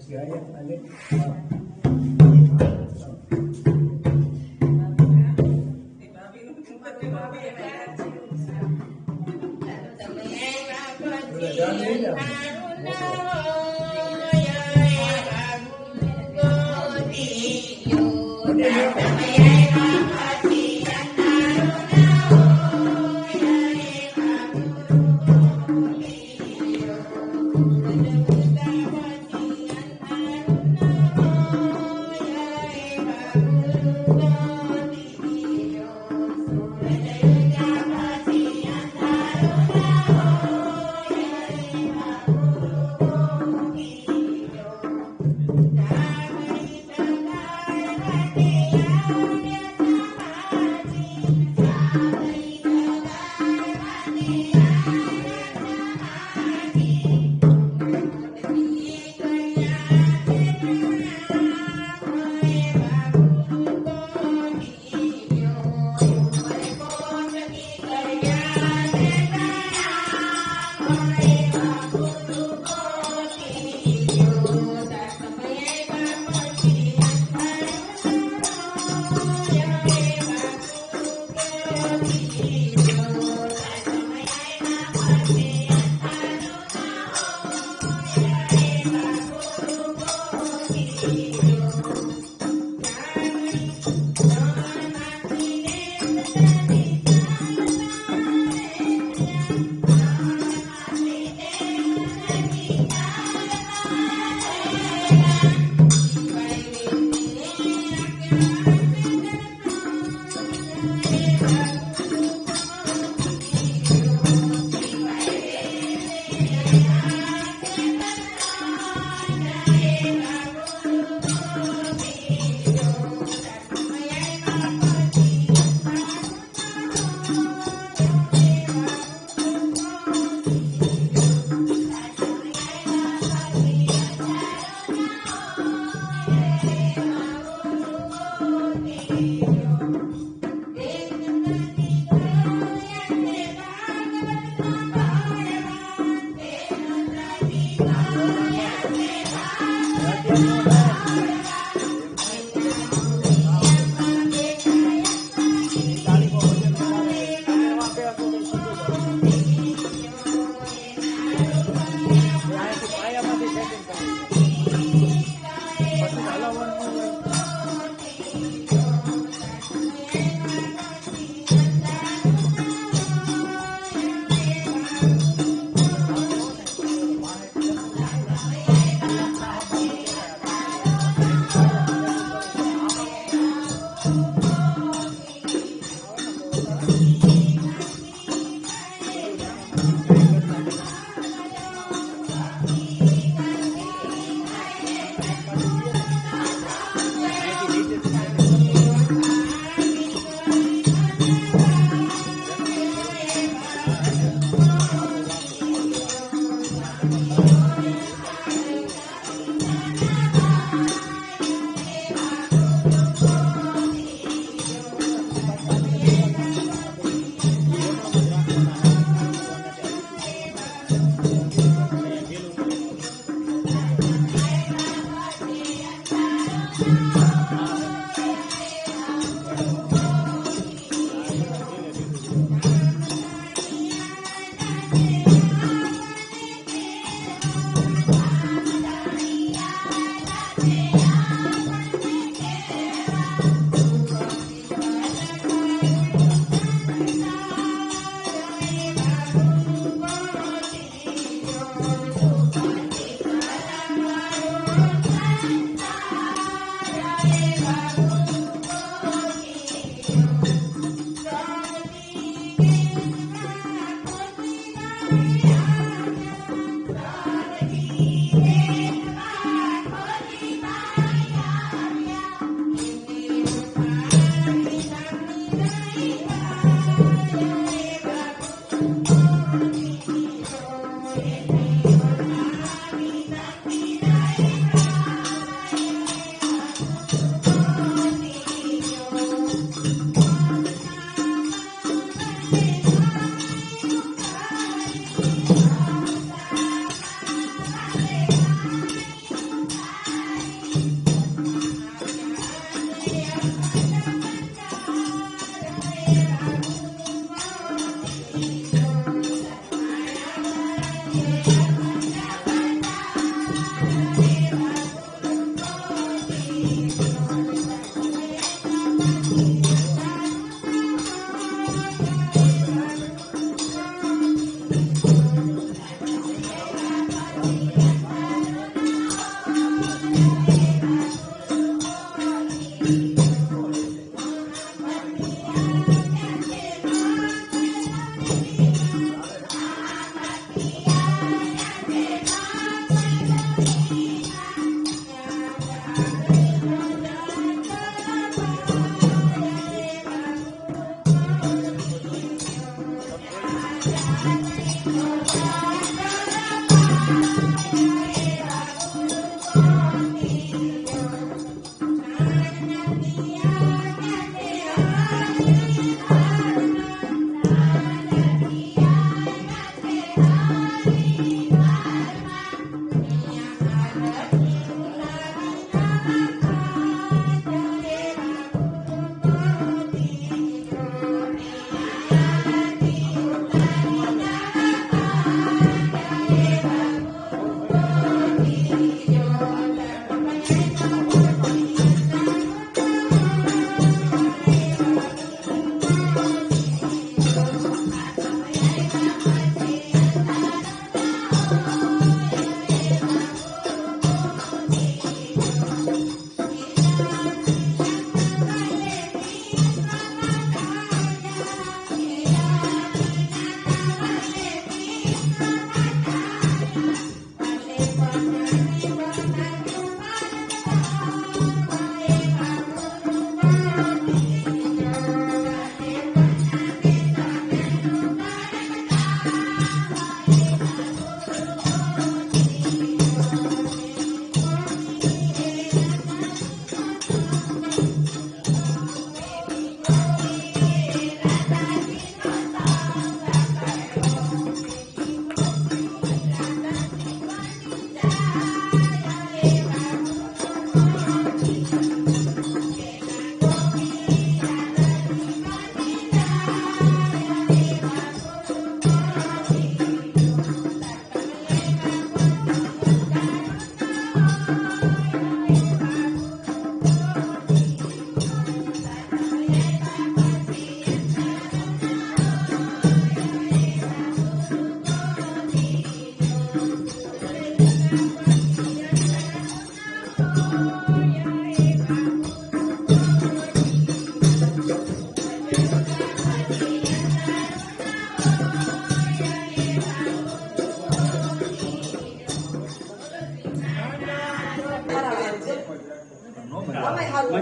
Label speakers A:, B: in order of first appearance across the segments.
A: Gaya, alik. Udah jangan ya.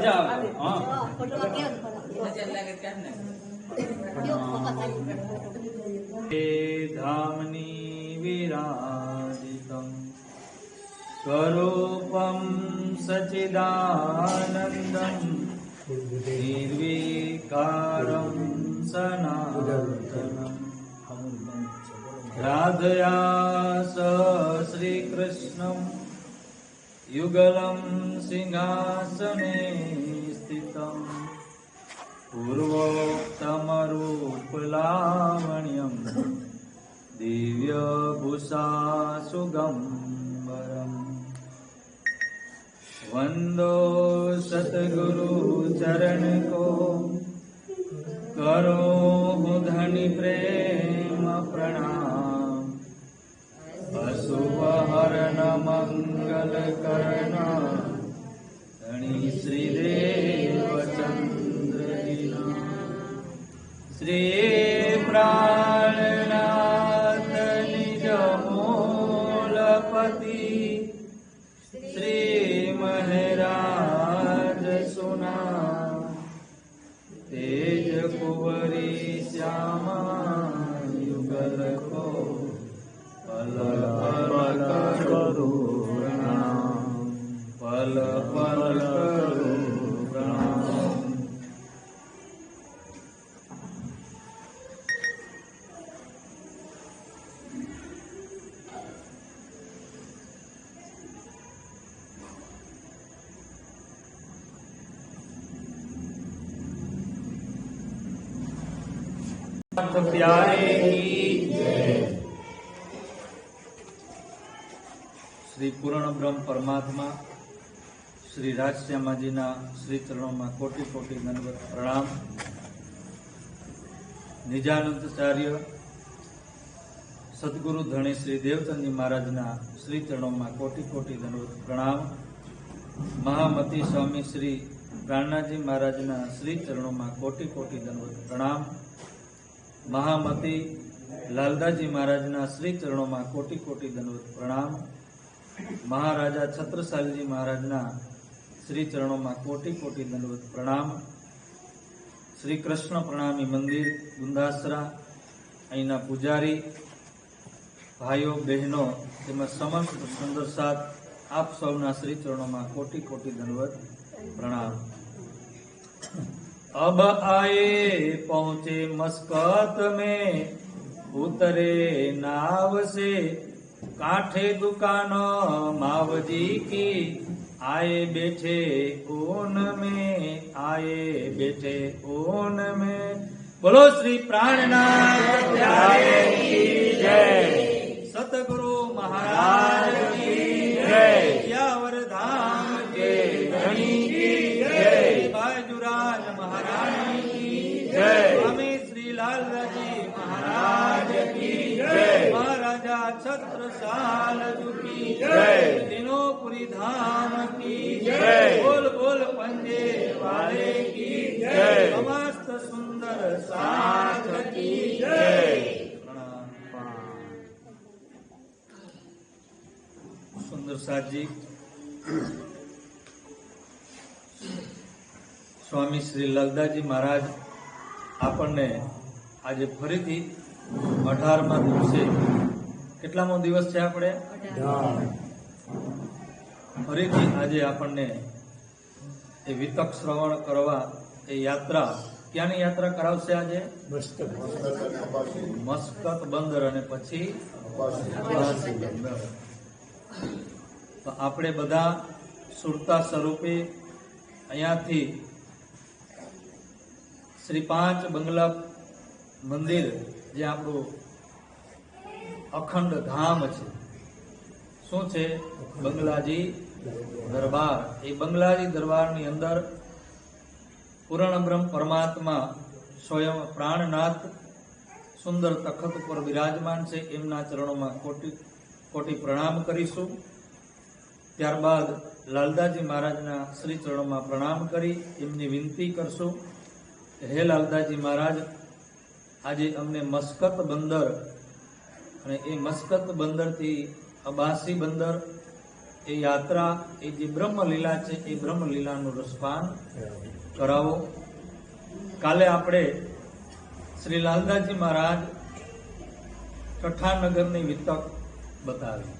B: મજા આવે. હા ધામની વિરાજિતમ સ્વરૂપમ સચિદાનંદમ નિર્વિકારમ સનાતનમ રાધયા શ્રી કૃષ્ણમ યુગલમ સિંહાસને સ્થિતમ પૂર્વોક્તમરૂપલાવણ્યમ દિવ્ય ભૂષા સુગંબરમ વંદો સતગુરુ ચરણ કો કરો ધની પ્રેમ પ્રણામ અશુભ હરણ મંગલ કરણ ધણી શ્રીદેવ શ્રી પ્રાણનાથ નિજ મૂલપતિ શ્રી મહારાજ સુના તેજ કુંવરી શ્યામા યુગલ કો પલ પલ કરુણા પલ પલ કરુણા. प्यारे की श्री पूर्ण ब्रह्म परमात्मा श्री राजश्यामाजी ना श्री चरणों में कोटि कोटि दंडवत प्रणाम. निजानंदाचार्य सदगुरु धणी श्री देवचंद महाराज ना श्री चरणों में कोटि कोटि दंडवत प्रणाम. महामती स्वामी श्री प्राणनाथजी महाराज ना श्री चरणों में कोटि कोटि दंडवत प्रणाम. महामती लालदाजी महाराजना श्री चरणों में कोटि कोटि दंडवत प्रणाम. महाराजा छत्रसालजी महाराजना श्री चरणों में कोटि कोटि दंडवत प्रणाम. श्री कृष्ण प्रणामी मंदिर गुंदासरा अहीना पुजारी भाईओ बहनों तेमज समस्त सुंदर साथ आप सौना श्री चरणों में कोटि कोटि दंडवत प्रणाम. अब आए पहुंचे मस्कत में उतरे नाव से कांठे दुकान मावजी की आए बैठे ऊन में आए बैठे ऊन में. बोलो श्री प्राणनाथ प्यारे की जय. सतगुरु महाराज की जय. यावर धाम के धनी की जय. बाजुराज महारानी की जय. स्वामी श्री लालजी महाराज की जय. महाराजा छत्रसाल की जय. दिनोपुरी धाम की जय. बोल बोल पंजे वाले की जय. समस्त सुंदर साथ की जय. सुंदर साथ जी स्वामी श्री ललदाजी महाराज આપણને આજે ફરીથી 18મા દિવસે કેટલામો દિવસ છે આપણે ફરીથી આજે આપણને એ વિતક શ્રવણ કરવા એ યાત્રા ક્યાંની યાત્રા કરાવશે આજે મસ્કત બંદર અને પછી બંદર. તો આપણે બધા સુરતા સ્વરૂપે અહીંયાથી श्री 5 बंगला मंदिर जे आपणो अखंड धाम छे शुं छे बंगलाजी दरबार. ए बंगलाजी दरबार नी अंदर पूर्ण ब्रह्म परमात्मा स्वयं प्राणनाथ सुंदर तखत पर विराजमान छे. एमना चरणों में कोटि कोटि प्रणाम करीशुं. त्यारबाद लालदाजी महाराजना श्री चरणों में प्रणाम करी एमनी विनती करशुं. हे लालदाजी महाराज આજે અમને મસ્કત બંદર અને એ મસ્કત બંદર થી અબાસી બંદર એ યાત્રા, એ જે બ્રહ્મલીલા છે એ બ્રહ્મલીલાનું રસપાન કરાવો. કાલે આપણે શ્રી લાલદાસજી મહારાજ ઠઠ્ઠાનગરની વિતક બતાવી.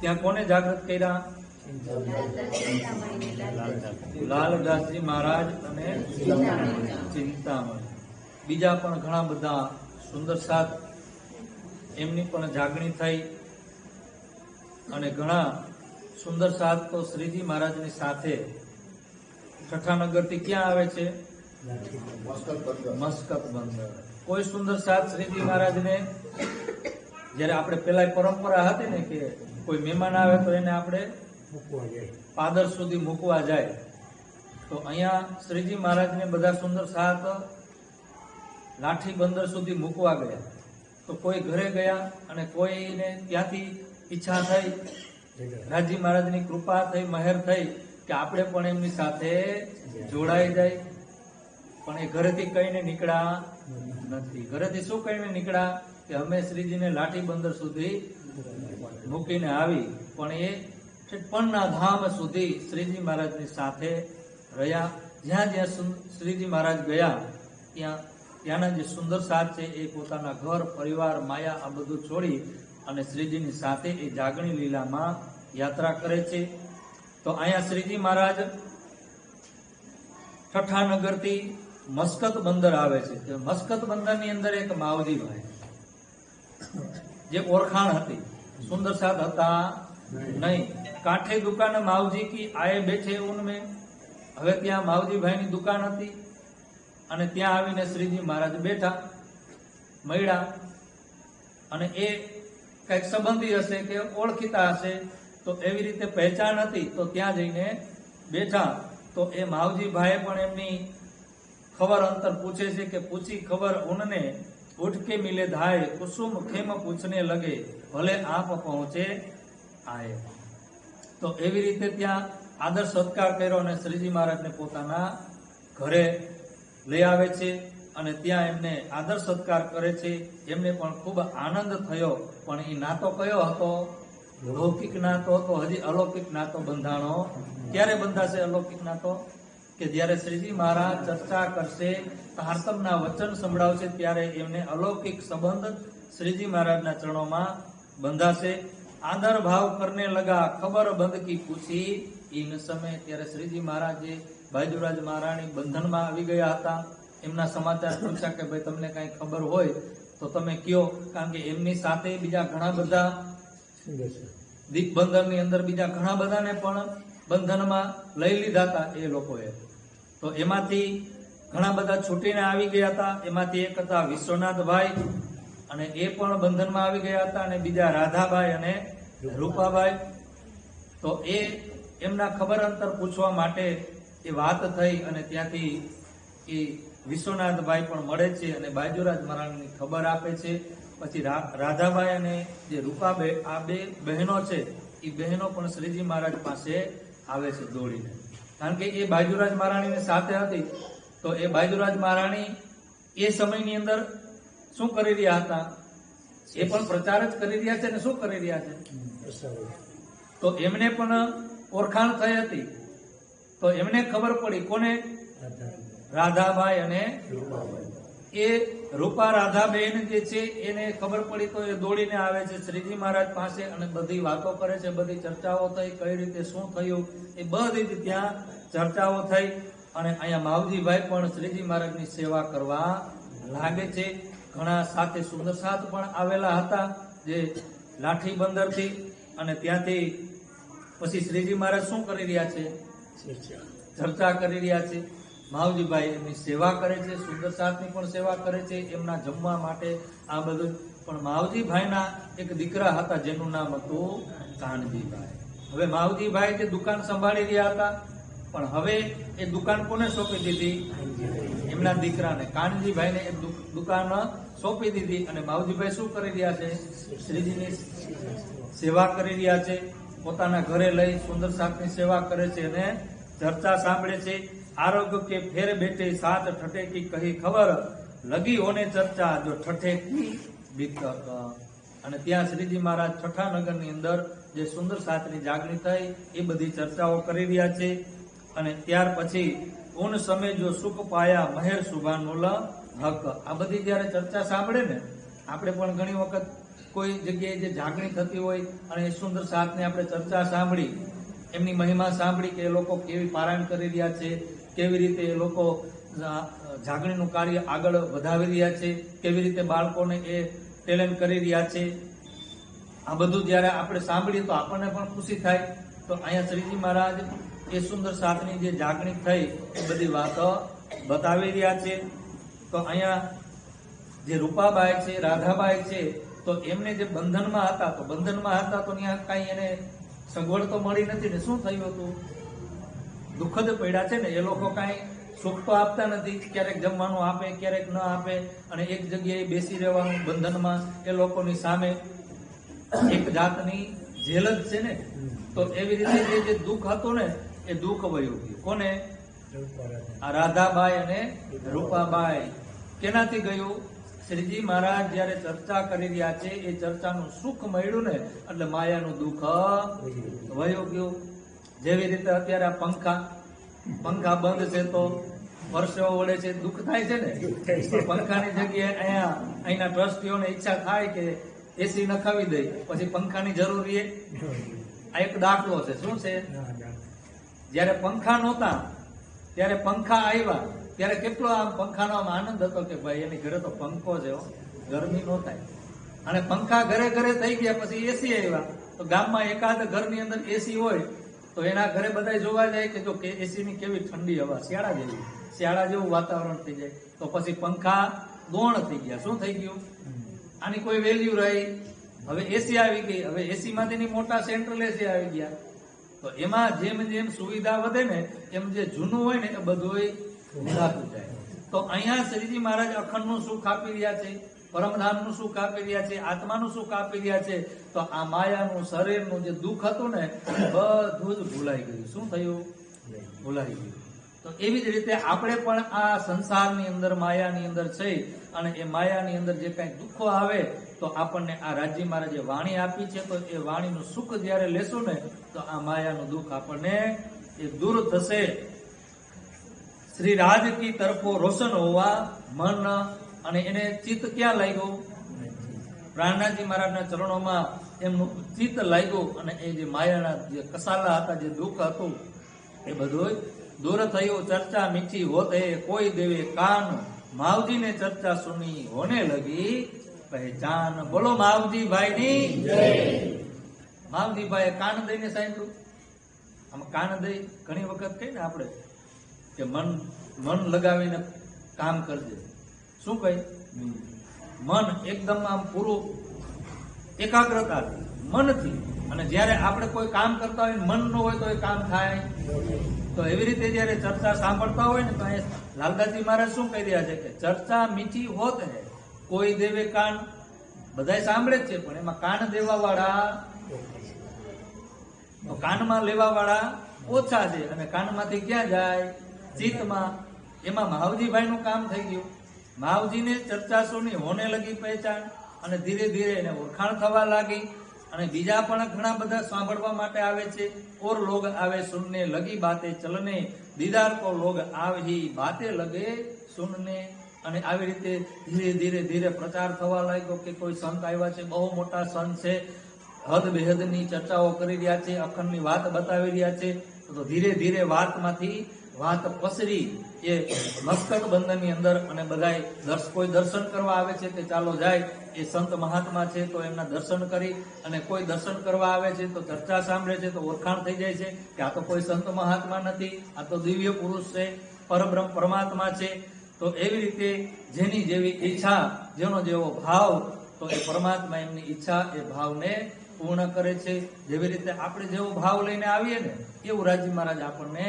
B: ત્યાં કોને જાગૃત કર્યા? લાલદાસજી મહારાજ અને ચિંતામણી. બીજા પણ ઘણા બધા સુંદર સાથ એમની પણ જાગણી થઈ અને ઘણા સુંદર સાથ તો શ્રીજી મહારાજની સાથે ઠઠ્ઠાનગરથી ક્યાં આવે છે? મસ્કત બંદર. કોઈ સુંદર સાથ શ્રીજી મહારાજને જ્યારે આપણે પેલા પરંપરા હતી ને કે કોઈ મહેમાન આવે તો એને આપણે પાદર સુધી મૂકવા જાય, તો અહીંયા શ્રીજી મહારાજને બધા સુંદર સાથ લાઠી બંદર સુધી મૂકવા ગયા. તો કોઈ ઘરે ગયા અને કોઈને ત્યાંથી ઈચ્છા થઈ, રાજી મહારાજની કૃપા થઈ, મહેર થઈ કે આપણે પણ એમની સાથે જોડાઈ જાય. પણ એ ઘરેથી કહીને નીકળ્યા નથી. ઘરેથી શું કહીને નીકળ્યા કે અમે શ્રીજીને લાઠી બંદર સુધી મૂકીને આવી. પણ એ પણના ધામ સુધી શ્રીજી મહારાજની સાથે રહ્યા. જ્યાં જ્યાં શ્રીજી મહારાજ ગયા ત્યાંના જે સુંદર સાથ છે એ પોતાના ઘર, પરિવાર, માયા આ બધું છોડી અને શ્રીજીની સાથે એ જાગણી લીલામાં યાત્રા કરે છે. તો અહીંયા શ્રીજી મહારાજ ઠઠ્ઠાનગરથી મસ્કત બંદર આવે છે. મસ્કત બંદરની અંદર એક માવજીભાઈ જે ઓળખાણ હતી, સુંદર સાથ હતા નહીં. કાંઠે દુકાન માવજી કી આયે બેઠે ઉનમેં. હવે ત્યાં માવજીભાઈની દુકાન હતી અને ત્યાં આવીને શ્રીજી મહારાજ બેઠા, મળ્યા અને એ કઈક સંબંધી હશે કે ઓળખીતા હશે, તો એવી રીતે પહેચાન હતી. તો ત્યાં જઈને બેઠા. તો એ માવજીભાઈએ પણ એમની ખબર અંતર પૂછે છે કે પૂછી ખબર ઉનને ઉઠ કે મિલે ધાય, કુસુમ ખેમ પૂછને લગે, ભલે આપ પહોંચે આય. તો એવી રીતે ત્યાં આદર સત્કાર કર્યો અને શ્રીજી મહારાજને પોતાના ઘરે લઈ આવે છે અને ત્યાં એમને આદર સત્કાર કરે છે. એમને પણ ખૂબ આનંદ થયો. પણ એ નાતો કયો હતો? લૌકિક નાતો હતો. હજી અલૌકિક નાતો બંધાણો. ક્યારે બંધાશે અલૌકિક નાતો? કે જ્યારે શ્રીજી મહારાજ ચર્ચા કરશે, તારતમના વચન સંભળાવશે, ત્યારે એમને અલૌકિક સંબંધ શ્રીજી મહારાજના ચરણોમાં બંધાશે. આદર ભાવ કરને લગા, ખબર બંધ કી પૂછી ઈન સમય. ત્યારે શ્રીજી મહારાજે બાજુરાજ મહારાણી બંધનમાં આવી ગયા હતા. એમના સમાચાર પૂછ્યા કે ભાઈ તમને કઈ ખબર હોય તો તમે કયો. કારણ કે એમની સાથે બીજા ઘણા બધા દીપબંધનની અંદર બીજા ઘણા બધાને પણ બંધનમાં લઈ લીધા હતા એ લોકોએ. તો એમાંથી ઘણા બધા છૂટીને આવી ગયા હતા. એમાંથી એક હતા વિશ્વનાથભાઈ અને એ પણ બંધનમાં આવી ગયા હતા, અને બીજા રાધાબાઈ અને રૂપાબાઈ. તો એ એમના ખબર અંતર પૂછવા માટે એ વાત થઈ અને ત્યાંથી એ વિશ્વનાથભાઈ પણ મળે છે અને બાજુરાજ મહારાજની ખબર આપે છે. પછી રાધાબાઈ અને જે રૂપાબાઈ, આ બે બહેનો છે, એ બહેનો પણ શ્રીજી મહારાજ પાસે આવે છે દોડીને. કારણ કે એ બાજુરાજ મહારાણીની સાથે હતી. તો એ બાજુરાજ મહારાણી એ સમયની અંદર શું કરી રહ્યા હતા? એ પણ પ્રચાર જ કરી રહ્યા છે અને શું કરી રહ્યા છે? તો એમને પણ ઓળખાણ થઈ હતી. તો એમને ખબર પડી. કોને? રાધાબાઈ અને એ રૂપા રાધાબેન જે છે એને ખબર પડી. તો એ દોડીને આવે છે શ્રીજી મહારાજ પાસે અને બધી વાતો કરે છે. બધી ચર્ચાઓ થઈ, કઈ રીતે શું થયું એ બધી જ ત્યાં ચર્ચાઓ થઈ. અને અહીંયા માવજીભાઈ પણ શ્રીજી મહારાજની સેવા કરવા લાગે છે. ઘણા સાથે સુંદર સાથ પણ આવેલા હતા જે લાઠી બંદરથી. અને ત્યાંથી પછી શ્રીજી મહારાજ શું કરી રહ્યા છે? ચર્ચા કરી રહ્યા છે. માવજીભાઈ એમની સેવા કરે છે, સુંદર સાથની પણ સેવા કરે છે, એમના જમવા માટે આ બધું. પણ માવજીભાઈના એક દીકરા હતા જેનું નામ હતું કાનજીભાઈ. હવે માવજીભાઈ જે દુકાન સંભાળી રહ્યા હતા, પણ હવે એ દુકાન કોને સોંપી દીધી? એમના દીકરાને કાનજીભાઈને એ દુકાન સોંપી દીધી. અને માવજીભાઈ શું કરી રહ્યા છે? શ્રીજીની સેવા કરી રહ્યા છે. પોતાના ઘરે લઈ સુંદર સાથની સેવા કરે છે અને ચર્ચા સાંભળે છે. આરોગ્ય કે ફેર બેઠે સાત ઠઠે કી કહી ખબર, લગી હોને ચર્ચા જો ઠઠે કી બીતક. અને ત્યાં શ્રીજી મહારાજ છઠ્ઠા નગરની અંદર જે સુંદર સાતની જાગણી થઈ એ બધી ચર્ચાઓ કરી રહ્યા છે. અને ત્યાર પછી ઉન સમય જો સુખ પાયા મહેર સુભાનુલ હક, આ બધી જયારે ચર્ચા સાંભળે ને, આપણે પણ ઘણી વખત કોઈ જગ્યાએ જે જાગણી થતી હોય અને એ સુંદર સાતની આપણે ચર્ચા સાંભળી, એમની મહિમા સાંભળી કે એ લોકો કેવી પારાયણ કરી રહ્યા છે, કેવી રીતે એ લોકો જાગણીનું કાર્ય આગળ વધાવી રહ્યા છે, કેવી રીતે બાળકોને એ ટેલેન્ટ કરી રહ્યા છે, આ બધું જયારે આપણે સાંભળીએ તો આપણને પણ ખુશી થાય. તો અહીંયા શ્રીજી મહારાજ એ સુંદર સાતની જે જાગણી થઈ એ બધી વાતો બતાવી રહ્યા છે. તો અહીંયા જે રૂપાબાઈ છે, રાધાબાઈ છે, તો એમને જે બંધનમાં હતા તો ત્યાં કઈ એને સગવડ તો મળી નથી ને, શું થયું હતું? દુઃખદ પડ્યા છે ને. એ લોકો કઈ સુખ તો આપતા નથી, ક્યારેક જમવાનું આપે, ક્યારેક ન આપે, અને એક જગ્યાએ બેસી રહેવાનું બંધનમાં એ લોકોની સામે એક જાતની જેલ જ છે ને. તો એવી રીતે જે દુઃખ હતું ને એ દુઃખ વયું ગયું. કોને? આ રાધાબાઈ અને રૂપાબાઈ. કેનાથી ગયું? શ્રીજી મહારાજ જયારે ચર્ચા કરી રહ્યા છે એ ચર્ચાનું સુખ મળ્યું ને એટલે માયાનું દુઃખ વયું ગયું. જેવી રીતે અત્યારે આ પંખા બંધ છે તો પરસેવો વળે છે, દુઃખ થાય છે ને. પંખાની જગ્યાએ અહીંના ટ્રસ્ટીઓને ઈચ્છા થાય કે એસી નખાવી દે, પછી પંખાની જરૂર રહે. આ એક દાખલો છે. શું છે? જયારે પંખા નહોતા ત્યારે પંખા આવ્યા ત્યારે કેટલો આમ પંખાનો આમ આનંદ હતો કે ભાઈ એની ઘરે તો પંખો છે, ગરમી નો થાય. અને પંખા ઘરે ઘરે થઈ ગયા પછી એસી આવ્યા તો ગામમાં એકાદ ઘરની અંદર એસી હોય તો એના ઘરે બધા જોવા જાય કે જો એસી ની કેવી ઠંડી હવા, શિયાળા જેવું વાતાવરણ થઈ જાય. તો પછી પંખા ગૌણ થઈ ગયા. શું થઈ ગયું? આની કોઈ વેલ્યુ રહી. હવે એસી આવી ગઈ, હવે એસી માંથી મોટા સેન્ટ્રલ એસી આવી ગયા. તો એમાં જેમ જેમ સુવિધા વધે ને એમ જે જૂનું હોય ને એ બધું ભૂલાતું જાય. તો અહીંયા શ્રીજી મહારાજ અખંડનું સુખ આપી રહ્યા છે, પરમધામનું સુખ આપી રહ્યા છે, આત્માનું સુખ આપી રહ્યા છે. તો આ માયાનું શરીરનું જે દુઃખ હતું ને બધું જ ભૂલાઈ ગયું. શું થયું? ભૂલાઈ ગયું. તો એવી જ રીતે આપણે પણ આ સંસારની અંદર માયાની અંદર છે અને એ માયાની અંદર જે કઈ દુઃખો આવે તો આપણને આ રાજી મહારાજે વાણી આપી છે. તો એ વાણીનું સુખ જયારે લેશું ને તો આ માયાનું દુઃખ આપણને એ દૂર થશે. શ્રી રાજ કી તરફો રોશન હોવા મન, અને એને ચિત્ત ક્યાં લાગ્યું? પ્રાણનાથજી મહારાજના ચરણોમાં એમનું ચિત્ત લાગ્યું અને એ જે માયાના જે કસાલા હતા, જે દુઃખ હતું એ બધું દૂર થયું. ચર્ચા મીઠી હોત હે કોઈ દેવે કાન, માવજી ને ચર્ચા સુની હોને લગી પહેચાન. બોલો માવજી ભાઈ ની જય. માવજી ભાઈ કાન દઈને સાંભળ્યું. આમ કાન દઈ ઘણી વખત કહીએ ને આપણે કે મન લગાવીને કામ કરજે. શું કહે? મન એકદમ આમ પૂરું એકાગ્રતા મનથી. અને જયારે આપણે કોઈ કામ કરતા હોય મન ન હોય તો એ કામ થાય. તો એવી રીતે જયારે ચર્ચા સાંભળતા હોય ને તો લાલદાસજી મહારાજ શું કહી રહ્યા છે કે ચર્ચા મીઠી હોત હે કોઈ દેવે કાન. બધા સાંભળે જ છે પણ એમાં કાન દેવા વાળા, કાનમાં લેવા વાળા ઓછા છે. અને કાનમાંથી ક્યાં જાય? ચિત્તમાં. એમાં માવજીભાઈ નું કામ થઈ ગયું. માવજીને ચર્ચા સુની હોને લગી પહેચાન, અને ધીરે ધીરે એને ઓળખાણ થવા લાગી. અને બીજા પણ ઘણા બધા સાંભળવા માટે આવે છે. ઓર લોગ આવે સુનને લગી બાતે ચલને, દીદાર કો લોગ આવહી બાતે લગે સુનને. અને આવી રીતે ધીરે ધીરે ધીરે પ્રચાર થવા લાગ્યો કે કોઈ સંત આવ્યા છે, બહુ મોટા સંત છે, હદ બેહદની ચર્ચાઓ કરી રહ્યા છે, અખંડની વાત બતાવી રહ્યા છે. તો ધીરે ધીરે વાતમાંથી વાત પસરી એ મસ્કત બંદરની અંદર. અને બધા કોઈ દર્શન કરવા આવે છે કે ચાલો જાય એ સંત મહાત્મા છે તો એમના દર્શન કરી, અને કોઈ દર્શન કરવા આવે છે તો ચર્ચા સાંભળે છે તો ઓળખાણ થઈ જાય છે કે આ તો કોઈ સંત મહાત્મા નથી, આ તો દિવ્ય પુરુષ છે, પરબ્રહ્મ પરમાત્મા છે. તો એવી રીતે જેની જેવી ઈચ્છા, જેનો જેવો ભાવ, તો એ પરમાત્મા એમની ઈચ્છા એ ભાવને પૂર્ણ કરે છે. જેવી રીતે આપણે જેવો ભાવ લઈને આવીએ ને એવું રાજી મહારાજ આપણને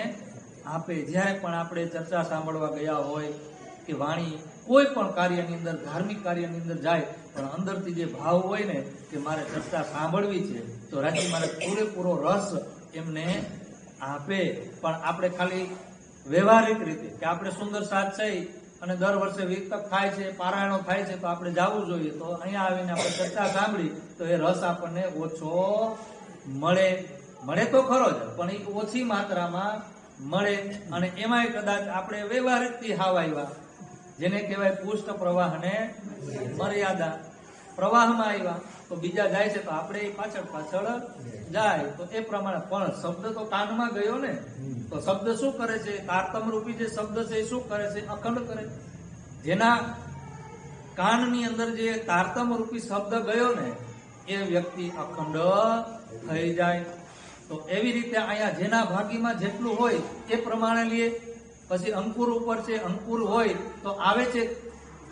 B: આપે. જ્યારે પણ આપણે ચર્ચા સાંભળવા ગયા હોય કે વાણી કોઈ પણ કાર્યની અંદર, ધાર્મિક કાર્યની અંદર જાય પણ અંદરથી જે ભાવ હોય ને કે મારે ચર્ચા સાંભળવી છે તો રાજી મહારાજ પૂરેપૂરો રસ એમને આપે. પણ આપણે ખાલી વ્યવહારિક રીતે કે આપણે સુંદર સાથ છે અને દર વર્ષે વિતક થાય છે, પારાયણો થાય છે, તો આપણે જવું જોઈએ. તો અહીંયા આવીને આપણે ચર્ચા સાંભળી તો એ રસ આપણને ઓછો મળે તો ખરો જ, પણ એ ઓછી માત્રામાં મળે. અને એમાંય કદાચ આપણે વ્યવહારિકથી હાવ આવ્યા, જેને કહેવાય પુષ્ટ પ્રવાહને મર્યાદા, પ્રવાહમાં આવ્યા તો બીજા જાય છે તો આપણે પાછળ જાય. તો એ પ્રમાણે પણ શબ્દ તો કાનમાં ગયો ને, તો શબ્દ શું કરે છે? તારતમ રૂપી જે શબ્દ છે એ શું કરે છે? અખંડ કરે. જેના કાનની અંદર જે તારતમ રૂપી શબ્દ ગયો ને એ વ્યક્તિ અખંડ થઈ જાય. તો એવી રીતે અહીંયા જેના ભાગીમાં જેટલું હોય એ પ્રમાણે લઈએ. પછી અંકુર ઉપર છે, અંકુર હોય તો આવે છે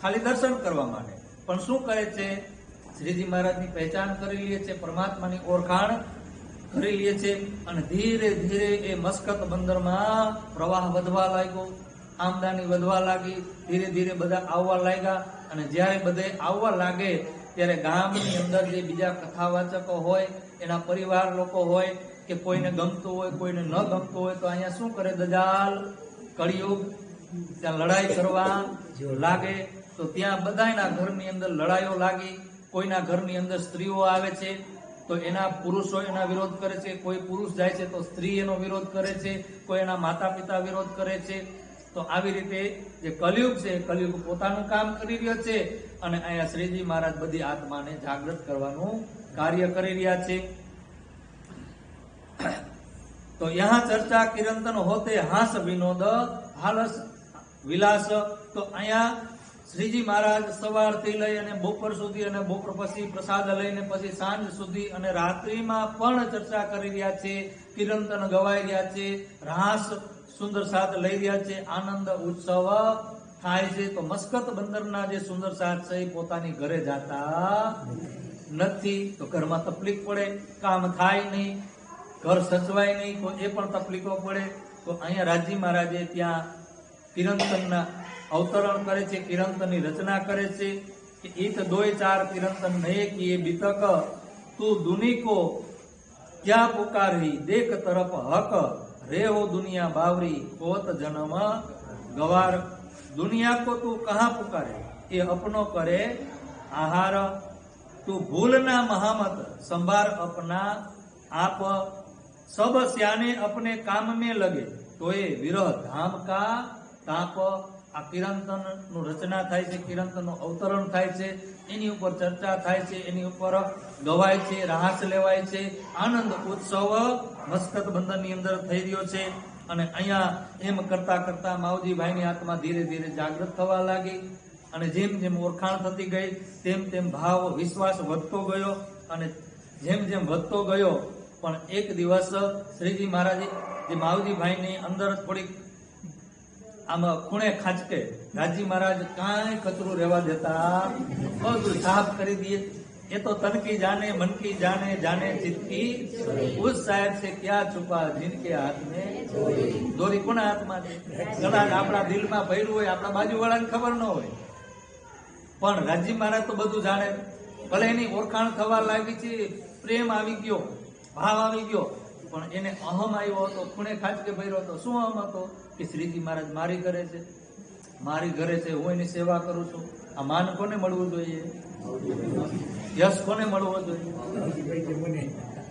B: ખાલી દર્શન કરવા માટે, પણ શું કરે છે? શ્રીજી મહારાજની પહેચાન કરી લે છે, પરમાત્માની ઓળખાણ કરી લે છે, અને ધીરે ધીરે એ મસ્કત બંદરમાં પ્રવાહ વધવા લાગ્યો, આમદાની વધવા લાગી, ધીરે ધીરે બધા આવવા લાગ્યા. અને જ્યારે બધે આવવા લાગે ત્યારે ગામની અંદર જે બીજા કથાવાચકો હોય, એના પરિવાર લોકો હોય, કે કોઈને ગમતું હોય, કોઈને ન ગમતું હોય, તો અહીંયા શું કરે? દજાલ કળિયુગ ત્યાં લડાઈ કરવા લાગે. તો ત્યાં બધાના ઘરની અંદર લડાઈઓ લાગી. કોઈના ઘરની અંદર સ્ત્રીઓ આવે છે તો એના પુરુષો એના વિરોધ કરે છે, કોઈ પુરુષ જાય છે તો સ્ત્રી એનો વિરોધ કરે છે, કોઈ એના માતા પિતા વિરોધ કરે છે. તો આવી રીતે જે કલયુગ છે, કલયુગ પોતાનું કામ કરી રહ્યો છે, અને અહીંયા શ્રીજી મહારાજ બધી આત્માને જાગૃત કરવાનું કાર્ય કરી રહ્યા છે. તો યહાં ચર્ચા કિરંતન હોતે હાસ વિનોદ હાલસ વિલાસ. તો અહીંયા શ્રીજી મહારાજ સવારથી લઈ અને બપોર સુધી, અને બપોર પછી પ્રસાદ લઈને પછી સાંજ સુધી અને રાત્રિમાં પણ ચર્ચા કરી રહ્યા છે, કિરંતન ગવાઈ રહ્યા છે, રાસ સુંદર સાથ લઈ રહ્યા છે, આનંદ ઉત્સવ થાય છે. તો મસ્કત બંદરના જે સુંદર સાથ છે એ પોતાની ઘરે જાતા નથી. તો ઘરમાં તકલીફ પડે, કામ થાય નહીં, ઘર સચવાય નહીં, તો એ પણ તકલીફો પડે. તો અહીંયા રાજી મહારાજે ત્યાં કિરંતનના અવતરણ કરે છે, કિરંતનની રચના કરે છે કે ઈત દોય ચાર કિરંતન નયે કિએ બીતક તું દુની કો ક્યાં પુકારી દેખ તરફ હક રે હો દુનિયા બાવરી કોત જન્મ ગવાર. દુનિયા કો તું કહા પુકારે એ અપનો કરે આહાર, તું ભૂલના મહામત સંભાર અપના आप सब स्याने अपने काम में लगे तो ये विरह धाम का ताप. આ કિરંતન નું રચના થાય છે, કિરંતન નું અવતરણ થાય છે, એની ઉપર ચર્ચા થાય છે, એની ઉપર ગવાય છે, રાહસ લેવાય છે, આનંદ ઉત્સવ મસ્કત બંદર ની અંદર થઈ રહ્યો છે. અને અહીંયા એમ કરતા કરતા માવજીભાઈની આત્મા ધીરે ધીરે જાગૃત થવા લાગી. અને જેમ જેમ ઓળખાણ થતી ગઈ તેમ તેમ ભાવ વિશ્વાસ વધતો ગયો. અને જેમ જેમ વધતો ગયો પણ એક દિવસ શ્રીજી મહારાજે જે માવજીભાઈની અંદર થોડીક આમાં ખૂણે ખાંચકે, રાજી મહારાજ કાંઈ કચરું રહેવા દેતા, બધું સાફ કરી દે. એ તો તન કી જાને મન કી જાને જાને ચિત્ત કી ઉસ સાહેબ से क्या છુપા जिनके हाथ में દોરી કોના હાથમાં છે? કદાચ આપણા દિલમાં ભર્યું હોય, આપણા બાજુવાળાને ખબર ન હોય, પણ રાજી મહારાજ તો બધું જાણે. ભલે એની ઓળખાણ થવા લાગી છે, પ્રેમ આવી ગયો, ભાવ આવી ગયો, પણ એને અહમ આવ્યો હતો, ખૂણે ખાંચકે ભર્યો હતો. શું અહમ હતો? કે શ્રીજી મહારાજ મારી ઘરે છે, મારી ઘરે છે, હું એની સેવા કરું છું. આ માન કોને મળવું જોઈએ? યશ કોને મળવો જોઈએ?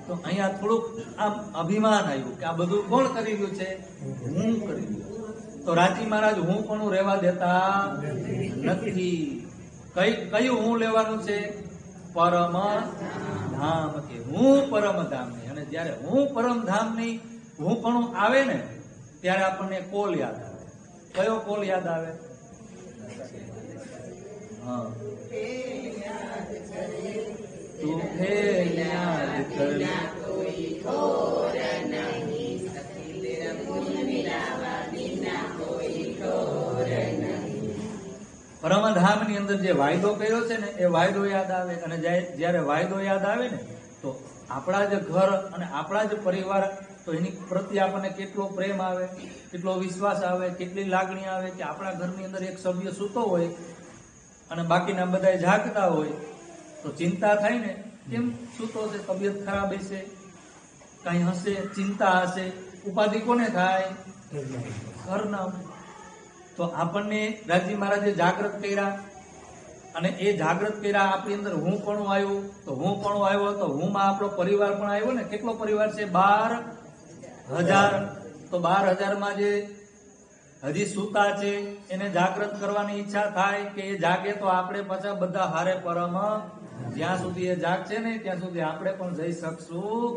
B: તો અહીંયા થોડુંક આમ અભિમાન આવ્યું કે આ બધું કોણ કરી રહ્યું છે? હું કરી રહ્યો. તો રાજી મહારાજ હું પણ રહેવા દેતા નથી. કયું હું લેવાનું છે? પરમ ધામ. કે હું પરમ ધામની. અને જ્યારે હું પરમ ધામની હું પણ આવે ને ત્યારે આપણને કોલ યાદ આવે. કયો કોલ યાદ આવે? હા, તું હે યાદ કરે પરમધામ ની અંદર જે વાયદો કર્યો છે ને એ વાયદો યાદ આવે. અને જ્યારે વાયદો યાદ આવે ને તો આપણા જ ઘર અને આપણા જ પરિવાર, તો એની પ્રત્યે આપણને કેટલો પ્રેમ આવે, કેટલો વિશ્વાસ આવે, કેટલી લાગણી આવે કે આપણા ઘરની અંદર એક સભ્ય સૂતો હોય અને બાકીના બધા જાગતા હોય તો ચિંતા થાય ને, કેમ સૂતો છે, તબિયત ખરાબ હશે, કઈ હશે, ચિંતા હશે, ઉપાધિ કોને થાય? ઘરના. તો આપણને રાજી મહારાજે જાગૃત કર્યા, અને એ જાગૃત કર્યા આપણી અંદર હું પણ આવ્યું, તો હું પણ આવ્યો તો હું માં આપણો પરિવાર પણ આવ્યો ને. કેટલો પરિવાર છે? 12,000. તો 12,000 માં જે હજી સૂતા છે એને જાગૃત કરવાની ઈચ્છા થાય કે એ જાગે તો આપણે પાછા બધા હારે પરમ, જ્યાં સુધી એ જાગશે ને ત્યાં સુધી આપણે પણ જઈ શકશું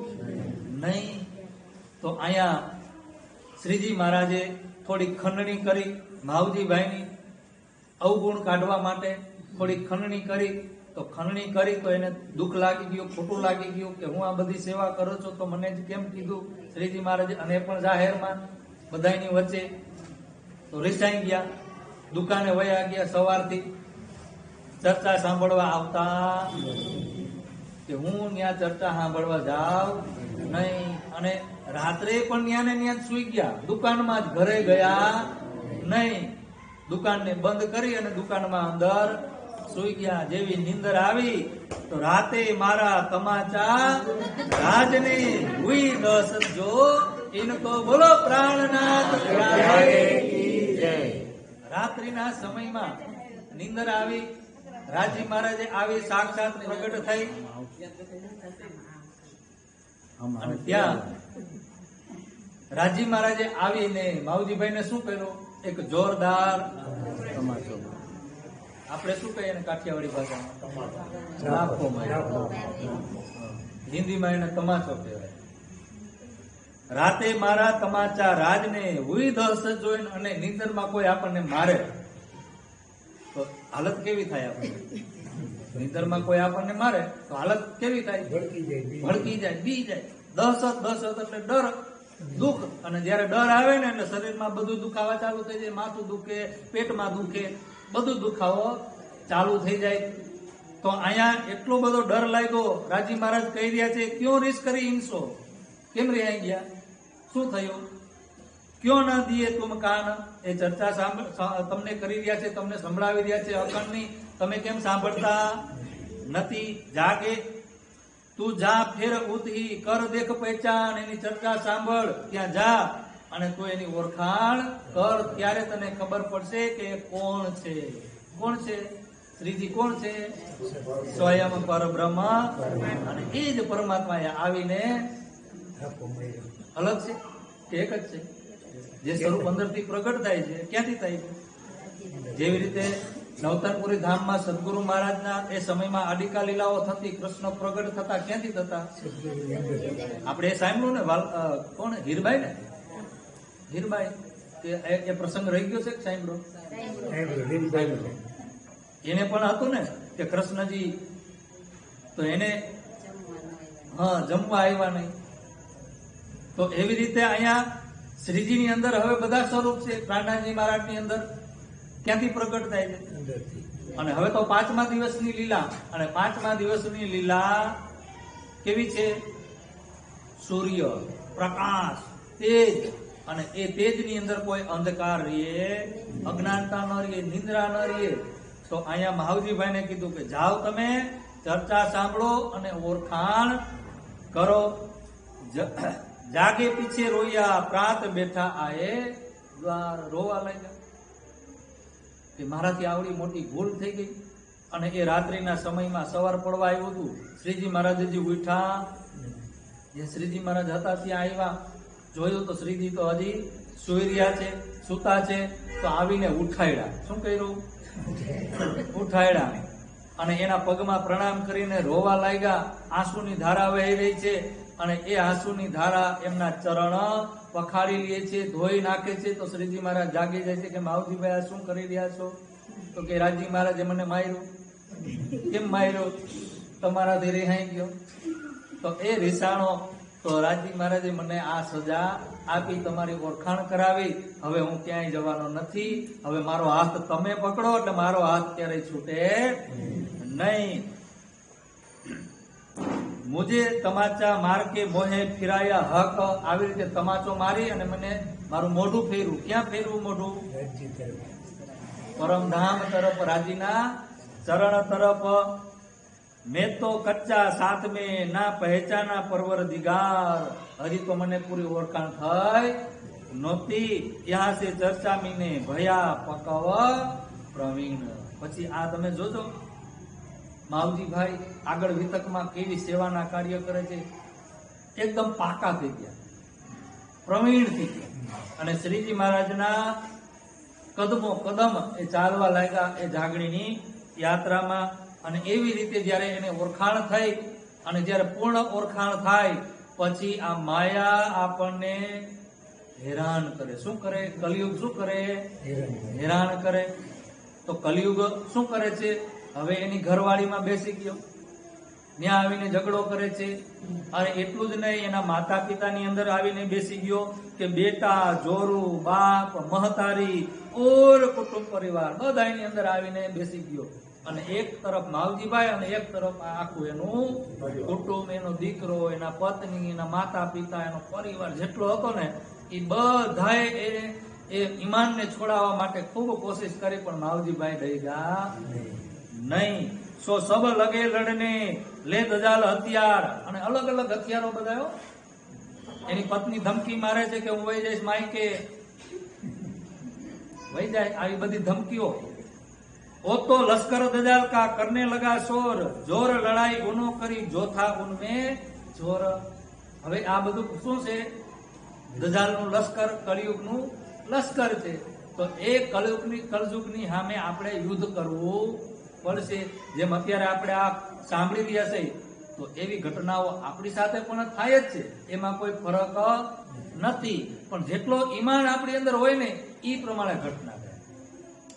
B: નહીં. તો અહીંયા શ્રીજી મહારાજે થોડી ખંડણી કરી, માવજીભાઈની અવગુણ કાઢવા માટે થોડી ખંડણી કરી. તો ખંડણી કરી તો એને દુઃખ લાગી ગયું, ખોટું લાગી ગયું કે હું આ બધી સેવા કરું છું તો મને જ કેમ કીધું શ્રીજી મહારાજે, અને એ પણ જાહેરમાં બધાની વચ્ચે. તો રિસાઈ ગયા, દુકાને વયા ગયા. સવારથી ચર્ચા સાંભળવા આવતા કે હું ત્યાં ચર્ચા સાંભળવા જાઉં નહીં, અને રાત્રે પણ ત્યાં ને ત્યાં સુઈ ગયા, દુકાનમાં જ ઘરે ગયા નહીં. દુકાનને બંધ કરી અને દુકાનમાં અંદર સુઈ ગયા. જેવી નીંદર આવી તો રાતે મારા તમાચા રાજને હુઈ દસ જો ઇનકો બોલો પ્રાણનાથ રાત્રિના સમયમાં નીંદર આવી, રાજી મહારાજે આવી સાક્ષાત પ્રગટ થઈ, અને ત્યાં રાજી મહારાજે આવીને માવજીભાઈને શું કર્યું? એક જોરદાર તમાચો. આપણે શું કહીએ ને કાઠિયાવાડી ભાષામાં? હિન્દીમાં એને તમાચો કહેવાય. રાતે મારા તમાચા રાજને હુઈ દસ જોઈને, અને નીંદરમાં કોઈ આપણને મારે તો હાલત કેવી થાય? આપણે નીંદરમાં કોઈ આપણને મારે તો હાલત કેવી થાય? ભડકી જાય, બી જાય. દસ એટલે ડર, દુઃખ. અને જયારે ડર આવે ને એટલે શરીરમાં બધું દુખાવા ચાલુ થઈ જાય. માથું દુખે, પેટમાં દુખે, બધું દુખાવો ચાલુ થઈ જાય. તો અહીંયા એટલો બધો ડર લાગ્યો. રાજી મહારાજ કહી રહ્યા છે, ક્યો રીસ કરી ઇનસો? કેમ રહ્યા ગયા? શું થયું? ક્યો ના દિએ તુમ કાન? એ ચર્ચા તમને કરી રહ્યા છે, તમને સંભળાવી રહ્યા છે અકણની, તમે કેમ સાંભળતા નથી? જાગે તું જા ફેર ઉતહી કર દેખ પહેચાન. એની ચર્ચા સાંભળ, ત્યાં જા અને તું એની ઓળખાણ કર, ત્યારે તને ખબર પડશે કે કોણ છે. કોણ છે? શ્રીજી કોણ છે? સ્વયં પરબ્રહ્મ. અને એ જ પરમાત્મા આવીને અલગ છે કે એક જ છે? જે સ્વરૂપ અંદરથી પ્રગટ થાય છે, ક્યાંથી થાય છે? જેવી રીતે નવતરપુરી ધામમાં સદગુરુ મહારાજના એ સમયમાં આડિકા લીલાઓ થતી, કૃષ્ણ પ્રગટ થતા, ક્યાંથી થતા? આપણે એ સાંભળ્યું ને, કોણ? હીરબાઈ ને? હીરબાઈ એ પ્રસંગ રહી ગયો છે કે સાંભળ્યો? એને પણ હતું ને કે કૃષ્ણજી તો એને જમવા આવ્યા નહીં. તો એવી રીતે અહીંયા શ્રીજીની અંદર હવે બધા સ્વરૂપ છે. પ્રાણનાથજી મહારાજની અંદર ક્યાંથી પ્રગટ થાય છે? અને હવે તો 5મા દિવસની લીલા, અને 5મા દિવસની લીલા કેવી છે? સૂર્ય, પ્રકાશ, તેજ. અને એ તેજની અંદર કોઈ અંધકાર રહીએ, અજ્ઞાનતા ન રહીએ, નિંદ્રા ન રહીએ. તો અહીંયા મહાવજીભાઈને કીધું કે જાઓ તમે ચર્ચા સાંભળો અને ઓળખાણ કરો. જાગે પીછે રોયા પ્રાત બેઠા આયે દ્વાર. રોવા લાગ્યા કે મારાથી આવડી મોટી ભૂલ થઈ ગઈ. અને એ રાત્રિના સમયમાં સવાર પડવા આવ્યું હતું. શ્રીજી મહારાજજી ઉઠ્યા, જે શ્રીજી મહારાજ હતા ત્યાં આવ્યા, જોયું તો શ્રીજી તો હજી સુઈ રહ્યા છે, સુતા છે. તો આવીને ઉઠાડ્યા. શું કર્યું? ઉઠાડ્યા અને એના પગમાં પ્રણામ કરીને રોવા લાગ્યા. આંસુની ધારા વહી રહી છે, અને એ આંસુની ધારા એમના ચરણ પખાડી લે છે, ધોઈ નાખે છે. તો શ્રીજી મહારાજ જાગી જાય છે કે માવજીભાઈ આ શું કરી રહ્યા છો? તો કે રાજી મહારાજે મને માર્યો. કેમ માર્યો? તમારાથી રિહાઈ ગયો. તો એ રિસાણો તો રાજી મહારાજે મને આ સજા આપી, તમારી ઓળખાણ કરાવી. હવે હું ક્યાંય જવાનો નથી. હવે મારો હાથ તમે પકડો એટલે મારો હાથ ક્યારેય છૂટે નહીં. મુજે તમાચા માર કે મોહે ફિરાયા હક. આવી રીતે તમાચો મારી અને મને મારું મોઢું ફેરવું. ક્યાં ફેરવું મોઢું? પરમધામ તરફ, રાજીના ચરણ તરફ. મેં તો કચ્ચા સાથ મેં ના પહેચાના પરવરદિગાર. હજી તો મને પૂરી ઓળખાણ થઈ नोती यहाँ से चर्चा मीने भया पकव प्रवीण। પછી આ તમે જોજો માવજીભાઈ આગળ વિતકમાં કેવી સેવાના કાર્ય કરે છે, એકદમ પાકા થઈ ગયા, પ્રવીણ થઈ ગયા, અને શ્રીજી મહારાજના કદમો કદમ એ ચાલવા લાગ્યા એ જાગણીની યાત્રામાં. અને એવી રીતે જ્યારે એને ઓળખાણ થઈ અને જ્યારે પૂર્ણ ઓળખાણ થાય પછી આ માયા આપણને હેરાન કરે. શું કરે? કલિયુગ શું કરે? હેરાન કરે. તો કલિયુગ શું કરે છે? હવે એની ઘરવાળીમાં બેસી ગયો, ત્યાં આવીને ઝઘડો કરે છે. અને એટલું જ નહીં, એના માતા પિતાની અંદર આવીને બેસી ગયો કે બેટા, જોરું, બાપ, મહતારી, ઓર કુટુંબ પરિવાર બધા એની અંદર આવીને બેસી ગયો. અને એક તરફ માવજીભાઈ અને એક તરફ આખું એનું કુટુંબ, એનો દીકરો, એના પત્ની, એના માતા પિતા, એનો પરિવાર જેટલો હતો ને એ બધાએ એ ઈમાનને છોડાવવા માટે ખૂબ કોશિશ કરી, પણ માવજીભાઈ ડરી ગયા નહીં. સો સબ લગે લડને લે દજાલ હથિયાર, અને અલગ અલગ હથિયારો બધા. એની પત્ની ધમકી મારે છે કે હું વહી જઈશ, માયકે વહી જાય, આવી બધી ધમકીઓ. ओ तो लश्कर दजाल का करने लगा शोर, जोर लड़ाई उनो करी जो था उनमें जोर. હવે આ બધું શું છે? દજાલનું લશ્કર, કળિયુગનું લશ્કર છે. તો એ કળયુગની સામે આપણે યુદ્ધ કરવું પડશે. જેમ અત્યારે આપણે આ સાંભળી રહ્યા છે, તો એવી ઘટનાઓ આપણી સાથે પણ થાય જ છે, એમાં કોઈ ફરક નથી. પણ જેટલો ઈમાન આપણી અંદર હોય ને એ પ્રમાણે ઘટના.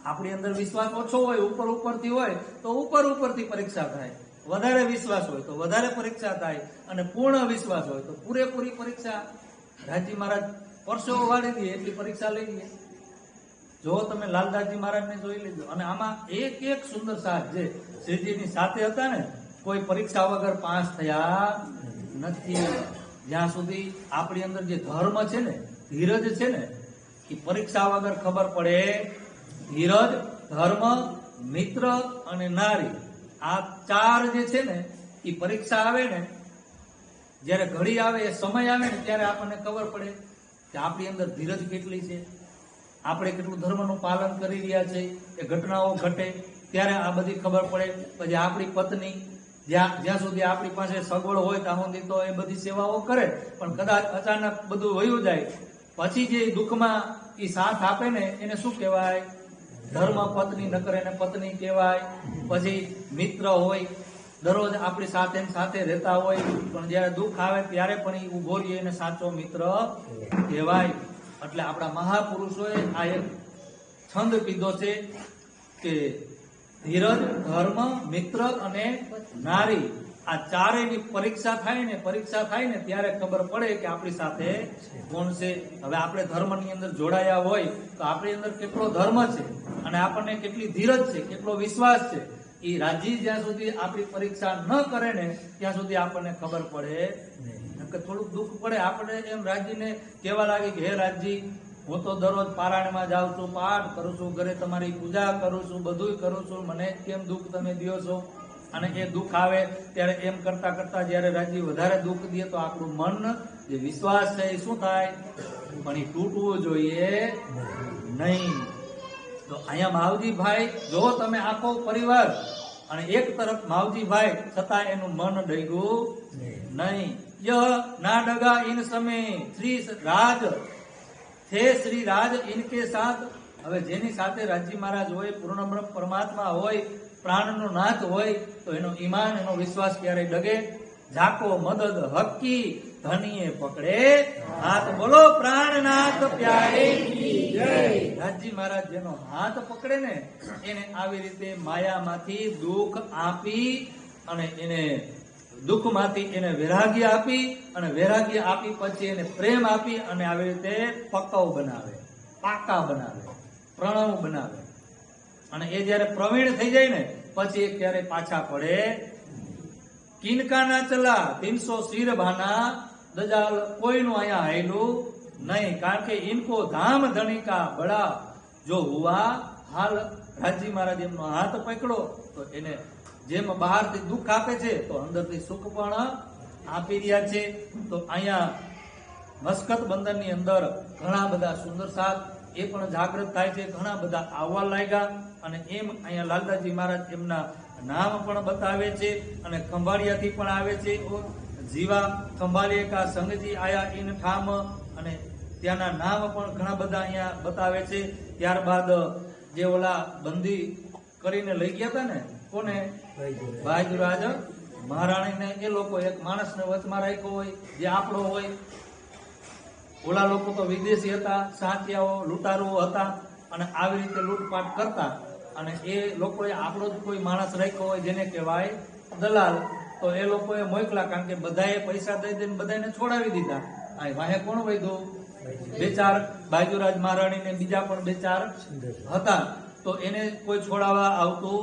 B: આપણી અંદર વિશ્વાસ ઓછો હોય, ઉપરથી હોય તો ઉપરથી પરીક્ષા થાય, વધારે વિશ્વાસ હોય તો વધારે પરીક્ષા થાય, અને પૂર્ણ વિશ્વાસ હોય તો પૂરેપૂરી પરીક્ષા. રાજી મહારાજ પરસો વાળી દે એટલી પરીક્ષા લઈ લે. જો તમે લાલદાસજી મહારાજને જોઈ લેજો. અને આમાં એક એક સુંદર સાથ જે શ્રીજીની સાથે હતા ને, કોઈ પરીક્ષા વગર પાસ થયા નથી. જ્યાં સુધી આપણી અંદર જે ધર્મ છે ને, ધીરજ છે ને, એ પરીક્ષા વગર ખબર પડે. ધીરજ, ધર્મ, મિત્ર અને નારી, આ ચાર જે છે ને એ પરીક્ષા આવે ને, જયારે ઘડી આવે, એ સમય આવે ને, ત્યારે આપણને ખબર પડે કે આપણી અંદર ધીરજ કેટલી છે, આપણે કેટલું ધર્મનું પાલન કરી રહ્યા છે. એ ઘટનાઓ ઘટે ત્યારે આ બધી ખબર પડે. પછી આપણી પત્ની જ્યાં સુધી આપણી પાસે સગવડ હોય ત્યાં સુધી તો એ બધી સેવાઓ કરે, પણ કદાચ અચાનક બધું વયું જાય પછી જે દુઃખમાં એ સાથ આપે ને એને શું કહેવાય? ધર્મ પત્ની, ન કરે એને પત્ની કહેવાય. પછી મિત્ર હોય, દરરોજ આપણી સાથે રહેતા હોય, પણ જયારે દુઃખ આવે ત્યારે પણ એ ઉભો રહીએ એને સાચો મિત્ર કહેવાય. એટલે આપણા મહાપુરુષોએ આ એક છંદ કીધો છે કે ધીરજ, ધર્મ, મિત્ર અને નારી, આ ચારેયની પરીક્ષા થાય ને ત્યારે ખબર પડે કે આપણી સાથે કોણ છે. હવે આપણે ધર્મની અંદર જોડાયા હોય તો આપણી અંદર કેટલો ધર્મ છે અને આપણને કેટલી ધીરજ છે, કેટલો વિશ્વાસ છે, એ રાજી જ્યાં સુધી આપણી પરીક્ષા ન કરે ને ત્યાં સુધી આપણને ખબર પડે. થોડુંક દુઃખ પડે, આપણે એમ રાજીને કહેવા લાગે કે હે રાજી, હું તો દરરોજ પારાયણમાં જાઉં છું, પાઠ કરું છું, ઘરે તમારી પૂજા કરું છું, બધું કરું છું, મને કેમ દુઃખ તમે દો છો? અને એ દુઃખ આવે ત્યારે એમ કરતા કરતા જયારે રાજી વધારે દુઃખ દે તો આપણું મન જે વિશ્વાસ છે એ શું થાય? પણ એ તૂટવું જોઈએ નહીં. તો અહીંયા માવજીભાઈ, જો તમે આખો પરિવાર અને એક તરફ માવજીભાઈ, છતાં એનું મન ડગ્યું નહીં. યહ ના ડગા ઇન સમય શ્રી રાજ थे श्री राज इनके साथ. હવે જેની સાથે રાજી મહારાજ હોય, પૂર્ણ બ્રહ્મ પરમાત્મા હોય, પ્રાણનો નાથ હોય, તો એનો ઈમાન, એનો વિશ્વાસ ક્યારેય ડગે? ઝાકો મદદ હક્કી ધનીએ પકડે હાથ. બોલો પ્રાણનાથ પ્યારે કી જય. રાજી મહારાજ જેનો હાથ પકડે ને એને આવી રીતે માયામાંથી દુઃખ આપી અને એને દુઃખમાંથી એને વૈરાગ્ય આપી, અને વૈરાગ્ય આપી પછી એને પ્રેમ આપી, અને આવી રીતે પક્કવ બનાવે, પાકા બનાવે, પ્રણવ બનાવે. અને એ જયારે પ્રવીણ થઈ જાય ને પછી એ ક્યારે પાછા પડે. કિનકા ના ચલા 300 શિર ભાના, દજાલ કોઈનું અહીંયા હાયલું નહીં, કારણ કે ઇનકો ધામ ધનિકા બડા જો હુઆ હાલ. રાજી મહારાજ એમનો હાથ પકડો તો એને જેમ બહારથી દુઃખ આપે છે તો અંદરથી સુખ પણ આપી રહ્યા છે. તો અહીંયા મસ્કત બંદરની અંદર ઘણા બધા સુંદર સાથ એ પણ જાગૃત થાય છે, ઘણા બધા આવવા લાગ્યા અને એમ અહીંયા લાલદાસજી મહારાજ એમના નામ પણ બતાવે છે અને ખંભાળિયાથી પણ આવે છે. જીવા ખંભાળીએ કા સંગજી આયા ઇન ઠામ અને ત્યાંના નામ પણ ઘણા બધા અહીંયા બતાવે છે. ત્યારબાદ જે ઓલા બંદી કરીને લઈ ગયા હતા ને, કોને? ભાઈદુરાજ મહારાણીને, એ લોકો એક માણસને વચમાં રાખ્યો હોય જે આપણો હોય. ઓલા લોકો તો વિદેશી હતા, સાચિયાઓ લૂંટારુઓ હતા અને આવી રીતે લૂંટપાટ કરતા અને એ લોકોએ આપણો જ કોઈ માણસ રાખ્યો હોય જેને કહેવાય દલાલ. તો એ લોકોએ મોકલા, કારણ કે બધાએ પૈસા દઈ દઈને બધાને છોડાવી દીધા. આ વાહે કોણ વૈધું? બે ચાર બાજુરાજ મહારાણી ને બીજા પણ બે ચાર હતા. તો એને કોઈ છોડાવવા આવતું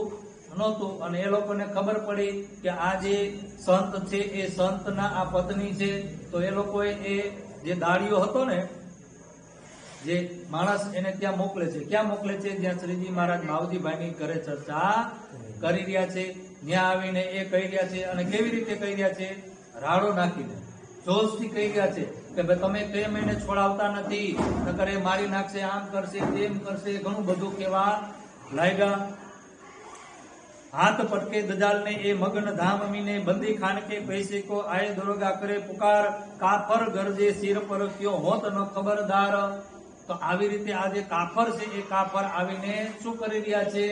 B: નહોતું અને એ લોકોને ખબર પડી કે આ જે સંત છે એ સંતના આ પત્ની છે. તો એ લોકોએ એ જે દાળીઓ હતો ને, જે માણસ એને ત્યાં મોકલે છે. ક્યાં મોકલે છે? જ્યાં શ્રીજી મહારાજ માવજીભાઈની ઘરે ચર્ચા કરી રહ્યા છે ત્યાં આવીને એ કહી રહ્યા છે. અને કેવી રીતે કહી રહ્યા છે? રાડો નાખીને જોશથી કહી રહ્યા છે કે ભાઈ તમે કેમ એને છોડાવતા નથી, નકર એ મારી નાખશે, આમ કરશે, તેમ કરશે, ઘણું બધું કેવા લાગ્યા. हाथ पटके दजाल ने ए मगन धाम मीने बंदी खान के पैसे को आए दरोगा करे पुकार काफर गरजे सिर पर क्यों होत न खबरदार. तो આવી રીતે આ જે કાફર છે એ કાફર આવીને શું કરી રહ્યા છે?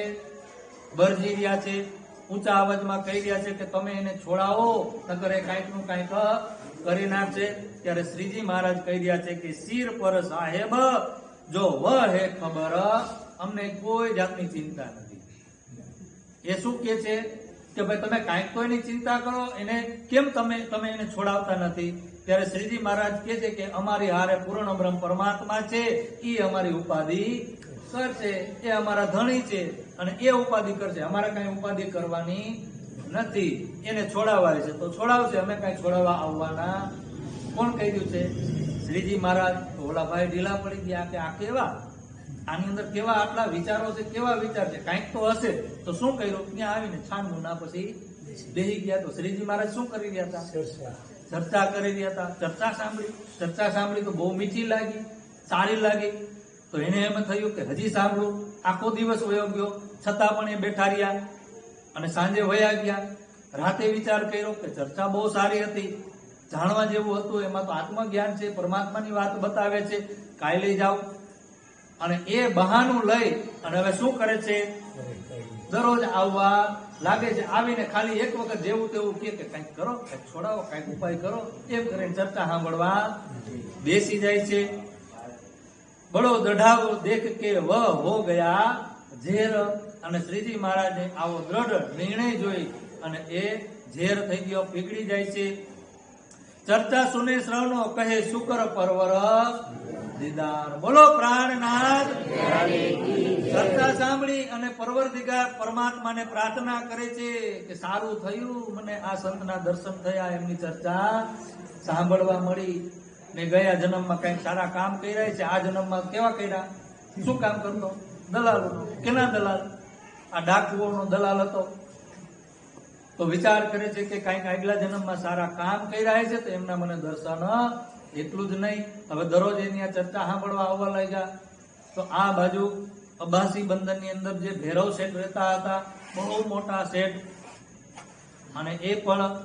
B: બરજી રહ્યા છે, ઊંચા અવાજમાં કહી રહ્યા છે કે તમે એને છોડાવો, નકર એ કાંઈક નું કાંઈક કરી નાખશે. ત્યારે શ્રીજી મહારાજ કહી રહ્યા છે કે સિર પર સાહેબ જો વહ હે ખબર, અમને કોઈ જાતની ચિંતા નથી. એ શું કે છે કે ભાઈ તમે કાંઈક તો એની ચિંતા કરો, એને કેમ તમે એને છોડાવતા નથી? ત્યારે શ્રીજી મહારાજ કહે છે કે અમારી હારે પૂર્ણ બ્રહ્મ પરમાત્મા છે, એ અમારી ઉપાધિ કરશે, એ અમારા ધણી છે અને એ ઉપાધિ કરશે, અમારે કઈ ઉપાધિ કરવાની નથી. એને છોડાવવા છે તો છોડાવશે, અમે કઈ છોડાવવા આવવાના. કોણ કહી દઉં છે? શ્રીજી મહારાજ. ઓલા ભાઈ ઢીલા પડી ગયા કે આ કેવા, આની અંદર કેવા આટલા વિચારો છે, કેવા વિચાર છે, કાંઈક તો હશે. તો શું કર્યું? ત્યાં આવીને છાનનું ના પછી બેસી ગયા. તો શ્રીજી મહારાજ શું કરી રહ્યા હતા? ચર્ચા કરી રહ્યા હતા. ચર્ચા સાંભળી તો બહુ મીઠી લાગી, સારી લાગી. તો એને એમ થયું કે હજી સાંભળું. આખો દિવસ વયો ગયો છતાં પણ એ બેઠા રહ્યા અને સાંજે વયા ગયા. રાતે વિચાર કર્યો કે ચર્ચા બહુ સારી હતી, જાણવા જેવું હતું, એમાં તો આત્મજ્ઞાન છે, પરમાત્માની વાત બતાવે છે, કાલે લઈ જાઓ. અને એ બહાનું લઈ અને હવે શું કરે છે? દરરોજ આવવા લાગે છે. આવીને ખાલી એક વખત જેવું તેવું કે કંઈક કરો, કંઈક છોડાવો, કંઈક ઉપાય કરો, એમ કરીને ચર્ચા સાંભળવા બેસી જાય છે. બડો દઢાવો દેખ કે વહ હો ગયા ઝેર. અને શ્રીજી મહારાજે આવો દ્રઢ નિર્ણય જોઈ અને એ ઝેર થઈ ગયો, પીગળી જાય છે. ચર્ચા સુને શ્રવણો કહે શુકર પરવર દીદાર. બોલો પ્રાણનાથ. ચર્ચા સાંભળી અને પરવરદિગાર પરમાત્માને પ્રાર્થના કરે છે કે સારું થયું, મને આ સંતના દર્શન થયા, એમની ચર્ચા સાંભળવા મળી. ને ગયા જન્મમાં કઈક સારા કામ કર્યા છે, આ જન્મમાં કેવા કર્યા? શું કામ કરતો? દલાલ. કેના દલાલ? આ ડાકુઓનો દલાલ હતો. તો વિચાર કરે છે કે કઈક આગલા જન્મમાં સારા કામ કર્યા છે, તો એમના મને દર્શન. એટલું જ નહીં, હવે દરરોજ એની આ ચર્ચા સાંભળવા આવવા લાગ્યા. તો આ બાજુ અબાસી બંદરની અંદર જે ભૈરવ શેઠ રહેતા હતા, બહુ મોટા શેઠ, અને એ પણ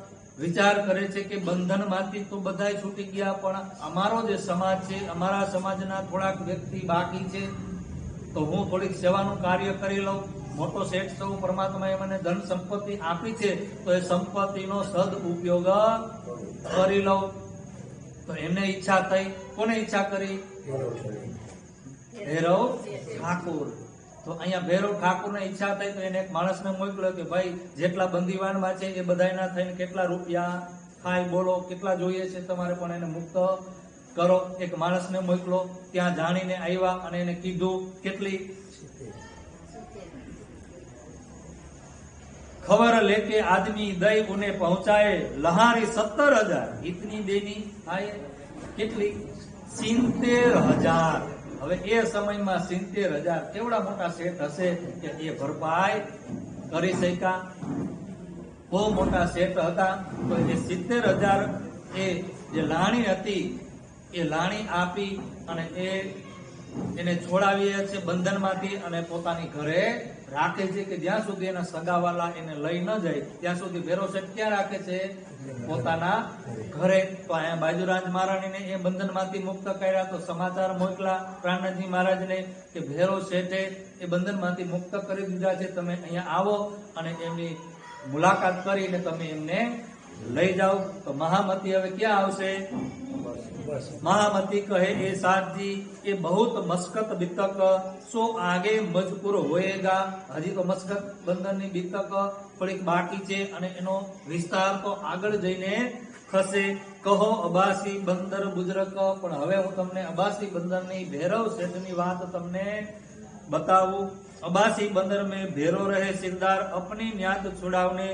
B: વિચાર કરે છે કે બંધનમાંથી તો બધાય છૂટી ગયા, પણ અમારો જે સમાજ છે, અમારા સમાજના થોડાક વ્યક્તિ બાકી છે, તો હું થોડીક સેવાનું કાર્ય કરી લઉં. મોટો શેઠ સૌ પરમાત્માએ મને ધન સંપત્તિ આપી છે, તો એ સંપત્તિનો સદ ઉપયોગ કરી લઉં. તો એમને ઈચ્છા થઈ. કોને ઈચ્છા કરી? ભૈરવ ઠાકુર. તો અહીંયા ભૈરવ ઠાકુરને ઈચ્છા થઈ તો એને એક માણસને મોકલ્યો કે ભાઈ જેટલા બંદીવાનમાં છે એ બધાના થઈને કેટલા રૂપિયા થાય, બોલો કેટલા જોઈએ છે તમારે, પણ એને મુક્ત કરો. એક માણસને મોકલો. ત્યાં જાણીને આવ્યા અને એને કીધું કેટલી खबर लेके आदमी दई उन्हें पहुंचाए लहारी 17,000 इतनी देनी आए કેટલી 70,000. હવે એ સમયમાં 70,000 કેવડા મોટા શેઠ હશે કે એ ભરપાઈ કરી શક્યા. બહુ મોટા શેઠ હતા. તો એ 70,000 એ જે લાણી હતી એ લાણી આપી અને એને છોડાવીએ છે બંધનમાંથી અને પોતાની ઘરે રાખે છે કે જ્યાં સુધી એના સગાવાલા એને લઈ ન જાય ત્યાં સુધી ભેરો શેઠ ક્યાં રાખે છે? પોતાના ઘરે. તો અહીંયા બાજુરાજ મહારાણીને એ બંધનમાંથી મુક્ત કર્યા. તો સમાચાર મોકલા પ્રાણનાથજી મહારાજને કે ભેરો શેઠે એ બંધનમાંથી મુક્ત કરી દીધા છે, તમે અહીંયા આવો અને એમની મુલાકાત કરીને તમે એમને લઈ જાઓ. તો મહામતી હવે ક્યાં આવશે? महामती कहे ए साथ जी ये बहुत मस्कत बीतक सो आगे मजकूर होएगा. हजी तो मस्कत बंदर नी बीतक थोड़ी बाकी छे अने एनो विस्तार तो आगळ जईने थशे. कहो अबासी बंदर बुजरक. पण हवे हूँ तमने अबासी बंदर नी भैरव सेठ नी वात तमने बतावू. अबासी बंदर में भेरो रहे सिरदार अपनी न्यात छुड़ावने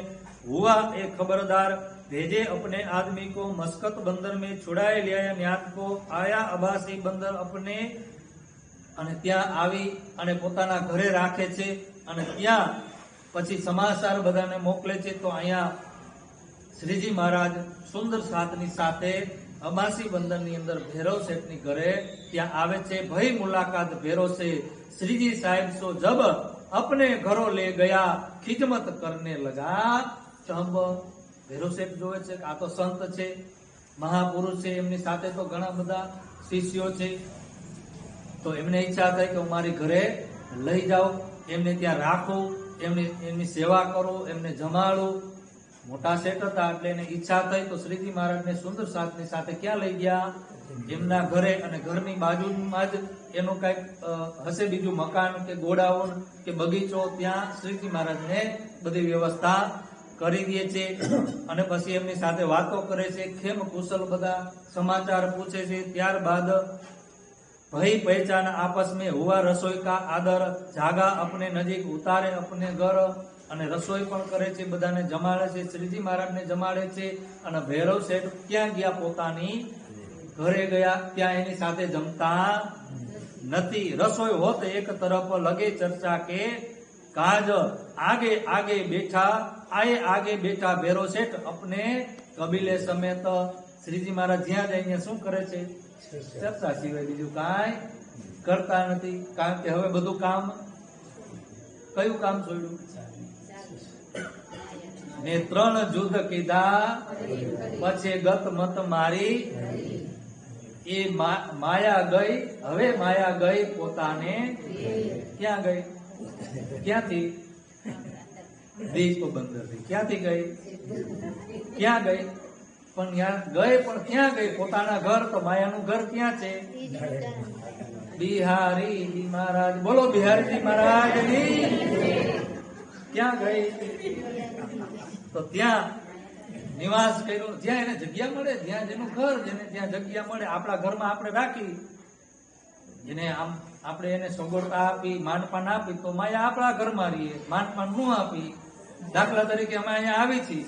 B: हुआ ए खबरदार. भेजे अपने आदमी को मस्कत बंदर में छुड़ाए लिया न्यात को. आया अबासी बंदर अपने અને ત્યાં આવી અને પોતાના ઘરે રાખે છે અને ત્યાં પછી સમાચાર બધાને મોકલે છે. તો અહીંયા શ્રીજી મહારાજ સુંદર સાતની સાથે અબાસી બંદરની અંદર ભૈરવ શેઠની ઘરે ત્યાં આવે છે. ભઈ મુલાકાત ભૈરવ से श्रीजी साहेब सो जब अपने घरों ले गया खिदमत करने लगा. तब ભૈરવ શેઠ જોવે છે કે આ તો સંત છે, મહાપુરુષ છે, એમની સાથે તો ઘણા બધા શિષ્યો છે. તો એમને ઈચ્છા થઈ કે હું મારી ઘરે લઈ જાઉં, એમને ત્યાં રાખું, એમની સેવા કરું, એમને જમાડું. મોટા શેઠ હતા એટલે એને ઈચ્છા થઈ. તો શ્રીજી મહારાજને સુંદર સાતની સાથે ક્યાં લઈ ગયા? એમના ઘરે. અને ઘરની બાજુમાં જ એનું કઈક હશે બીજું મકાન કે ગોડાઉન કે બગીચો, ત્યાં શ્રીજી મહારાજને બધી વ્યવસ્થા કરી દે છે. અને પછી એમની સાથે વાતો કરે છે, ખેમ કુશલ બધા સમાચાર પૂછે છે. ત્યારબાદ भई पहचान आपस में हुआ रसोई का आदर. जागा अपने नजीक उतारे अपने घर અને રસોઈ પણ કરે છે, બધાને જમાડે છે. શ્રીજી મહારાજને જમાડે છે. અને ભૈરવ શેઠ ક્યાં ગયા? પોતાની ઘરે ગયા. ત્યાં એની સાથે જમતા નથી. રસોઈ હોત એક તરફ લગે ચર્चा के काज आगे आगे बैठा आए आगे बैठा भैरव सेठ अपने कबीले समेत. श्रीजी महाराज જ્યાં જઈને શું કરે છે? ચર્ચા સિવાય બીજું કાંઈ કરતા નથી. કારણ કે હવે બધું કામ, કયું કામ છોડ્યું? ને 3 જુદ્ધ કીધા પછી ગત મત મારી. એ માયા ગઈ. હવે માયા ગઈ પોતાને ક્યાં ગઈ? ક્યાંથી? દીપ બંદરથી. ક્યાંથી ગઈ? ક્યાં ગઈ? પણ ગઈ પણ ક્યાં ગઈ? પોતાના ઘર. તો માયાનું ઘર ક્યાં છે? બિહારીજી મહારાજ. બોલો બિહારીજી મહારાજની. ક્યાં ગઈ? તો ત્યાં નિવાસ કર્યો. જ્યાં એને જગ્યા મળે, જ્યાં જેનું ઘર, જેને જ્યાં જગ્યા મળે, આપણા ઘરમાં આપણે રાખી, જેને આમ આપણે એને સગવડતા આપી, માંડપાન આપી, તો માયા આપણા ઘરમાં રહીએ. માંડપાન નું આપી, દાખલા તરીકે અમે અહીંયા આવી છીએ,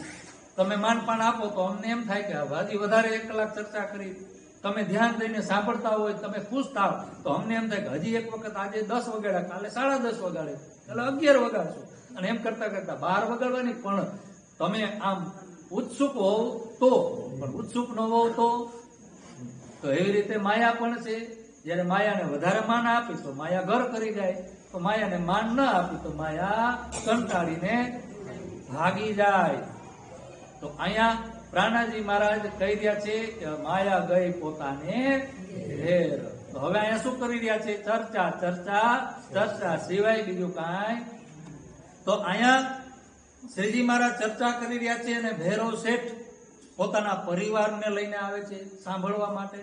B: તમે માંડપાન આપો તો અમને એમ થાય કે હજી વધારે 1 કલાક ચર્ચા કરી, તમે ધ્યાન દઈને સાંભળતા હોય, તમે ખુશ થાવ, તો અમને એમ થાય કે હજી એક વખત આજે 10 વગાડ્યા, કાલે 10:30 વગાડે, એટલે 11 વગાડશું. અને એમ કરતા કરતા 12 વગાડવાની. પણ તમે આમ ઉત્સુક હોવ તો, પણ ઉત્સુક ન હોવ તો એવી રીતે માયા પણ છે. જયારે માયાને વધારે માન આપી તો માયા ઘર કરી જાય, તો માયાને માન ન આપી તો માયા કંટાળીને ભાગી જાય. તો અહીંયા પ્રાણાજી મહારાજ કહી રહ્યા છે કે માયા ગઈ પોતાને ઘેર. તો હવે અહીંયા શું કરી રહ્યા છે? ચર્ચા ચર્ચા ચર્ચા સિવાય બીજું કાંઈ. તો અહીંયા શ્રીજી મહારાજ ચર્ચા કરી રહ્યા છે અને ભૈરવ શેઠ પોતાના પરિવારને લઈને આવે છે સાંભળવા માટે.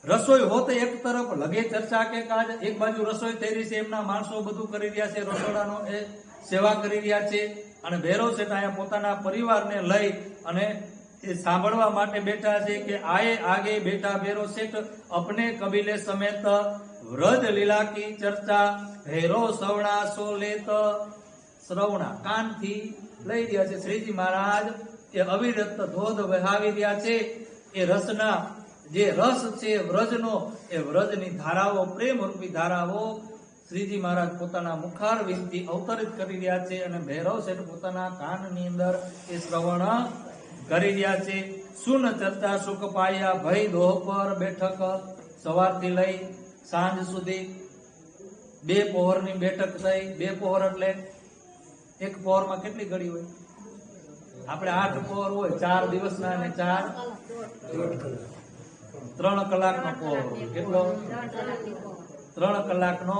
B: રસોઈ હોત એક તરફ લગે ચર્ચા કે કાજ. એક બાજુ રસોઈ થઈ રહી છે, એમના માણસો બધું કરી રહ્યા છે, રસોડાનો એ સેવા કરી રહ્યા છે. અને ભૈરવ શેઠ અહીંયા પોતાના પરિવારને લઈ અને એ સાંભળવા માટે બેઠા છે કે આયે આગે બેઠા ભૈરવ શેઠ અપને કબીલે સમેત વ્રજ લીલા કી ચર્ચા. ભૈરવ સવણા સો લેત. શ્રવણા કાનથી લઈ રહ્યા છે. શ્રીજી મહારાજ એ અવિરત ધોધ વહાવી રહ્યા છે. એ રસના જે રસ છે વ્રજનો, એ વ્રજની ધારાઓ, પ્રેમ રૂપી ધારાઓ શ્રીજી મહારાજ પોતાના મુખારવિંદથી અવતરિત કરી રહ્યા છે. અને ભૈરવ શેઠ પોતાના કાનની અંદર એ શ્રવણ કરી રહ્યા છે. સુન ચર્ચા સુખ પાયા ભય દોહ પર બેઠક, સવારથી લઈ સાંજ સુધી 2 પહોરની બેઠક થઈ. 2 પહોર એટલે એક પહોરમાં કેટલી ઘડી હોય? આપણે 8 પહોર હોય, 4 દિવસના અને 3 કલાકનો પહોર હોય. કેટલો? 3 કલાકનો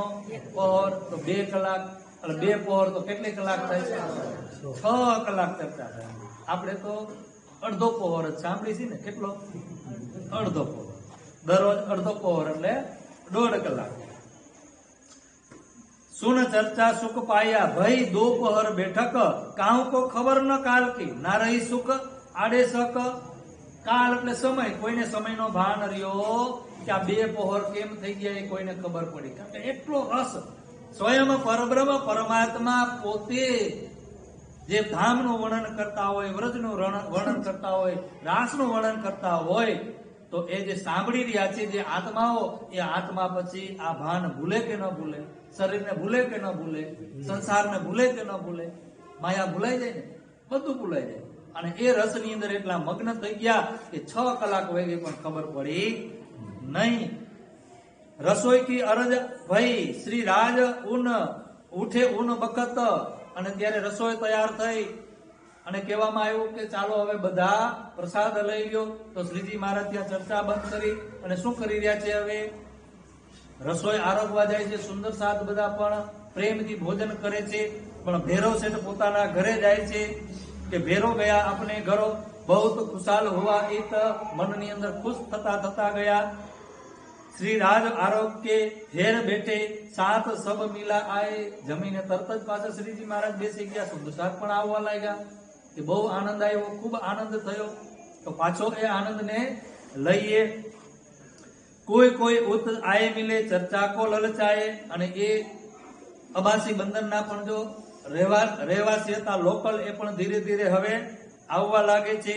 B: પહોર, તો 2 કલાક એટલે 2 પહોર તો કેટલી કલાક થાય? 6 કલાક ચર્ચા થાય. આપણે તો અડધો પહોર જ સાંભળી છે ને. કેટલો? અડધો પહોર. દરરોજ અડધો પહોર એટલે 1.5 કલાક. सुन चर्चा सुख पाया भई दोपहर बैठक, काहू को खबर न काल की, ना रही सुख आड़े सक. काल એટલે સમય, કોઈને સમયનો ભાન રહ્યો કે આ 2 પહોર કેમ થઈ ગયા એ કોઈને ખબર પડી. કારણ કે એટલો રસ સ્વયં પરબ્રહ્મ પરમાત્મા પોતે જે ધામનું વર્ણન કરતા હોય, વ્રજનું વર્ણન કરતા હોય, રાસનું વર્ણન કરતા હોય, તો એ જે સાંભળી રહ્યા છે જે આત્માઓ, એ આત્મા પછી આ ભાન ભૂલે કે ન ભૂલે? શરીરને ભૂલે કે ન ભૂલે? સંસારને ભૂલે કે ન ભૂલે? માયા ભૂલાઈ જાય ને, બધું ભૂલાઈ જાય. અને એ રસની અંદર એટલા મગ્ન થઈ ગયા કે 6 કલાક વહી ગઈ પણ ખબર પડી નહીં. રસોઈ કી અરજ ભઈ શ્રી રાજ ઉન ઉઠે ઉન બખત, અને ત્યારે રસોઈ તૈયાર થઈ અને કહેવામાં આવ્યું કે ચાલો હવે બધા પ્રસાદ લઈ લ્યો. તો શ્રીજી મહારાજ ત્યાં ચર્ચા બંધ કરી અને શું કરી રહ્યા છે? હવે રસોઈ આરોગવા જાય છે. સુંદર સાદ બધા પણ પ્રેમથી ભોજન કરે છે. પણ ભૈરવ શેઠ પોતાના ઘરે જાય છે કે ભૈરવ ગયા આપણે ઘરો બહુત ખુશાલ હોવા ઈત, મનની અંદર ખુશ થતા થતા ગયા. શ્રી રાજ આરોગ કે ઘેર બેઠે સાત સબ મિલા આય, જમીને તરત જ પાછા શ્રીજી મહારાજ બેસી ગયા. સુંદર સાદ પણ આવવા લાગ્યા કે બહુ આનંદ આવ્યો, ખૂબ આનંદ થયો. તો પાછો એ આનંદને લઈએ. કોઈ કોઈ ઉત આય મિલે ચર્ચા કો લલચાય, અને એ અબાસી બંદરના પણ જો રહેવાસી હતા લોકલ, એ પણ ધીરે ધીરે હવે આવવા લાગે છે.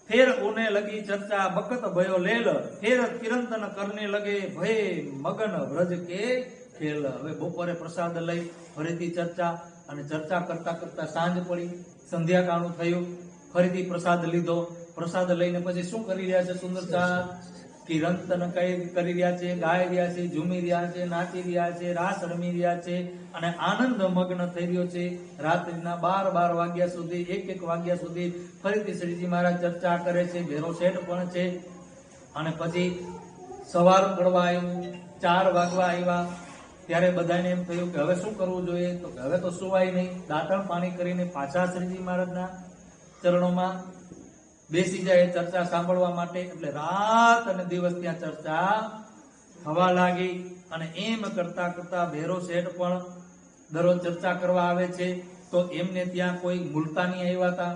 B: ફેર ઉને લગી ચર્ચા બકત ભયો લેલ, ફેર કિરંતન કરને લગે ભય મગન વ્રજ કે ખેલ. હવે બપોરે પ્રસાદ લઈ ફરીથી ચર્ચા, અને ચર્ચા કરતા કરતા સાંજ પડી, સંધ્યા કાણું થયું. ફરીથી પ્રસાદ લીધો. પ્રસાદ લઈને પછી શું કરી રહ્યા છે? સુંદર સાદ કિરંતન કરી રહ્યા છે, ગાઈ રહ્યા છે, ઝૂમી રહ્યા છે, નાચી રહ્યા છે, રાસ રમી રહ્યા છે, અને આનંદ મગ્ન થઈ રહ્યો છે. રાત્રિના 12 વાગ્યા સુધી, 1 વાગ્યા સુધી ફરીથી શ્રીજી મહારાજ ચર્ચા કરે છે. ભેરો શેઠ પણ છે. અને પછી સવાર પડવા આવ્યું, 4 વાગવા આવ્યા. ત્યારે બધાને એમ થયું કે હવે શું કરવું જોઈએ? તો હવે તો સુવાય નહીં. દાંતણ પાણી કરીને પાછા શ્રીજી મહારાજના ચરણોમાં બેસી જાય ચર્ચા સાંભળવા માટે. એટલે રાત અને દિવસ ત્યાં ચર્ચા થવા લાગી. અને એમ કરતા કરતા ભૈરવ શેઠ પણ દરરોજ ચર્ચા કરવા આવે છે. તો એમને ત્યાં કોઈ મુલતાની આવ્યા હતા,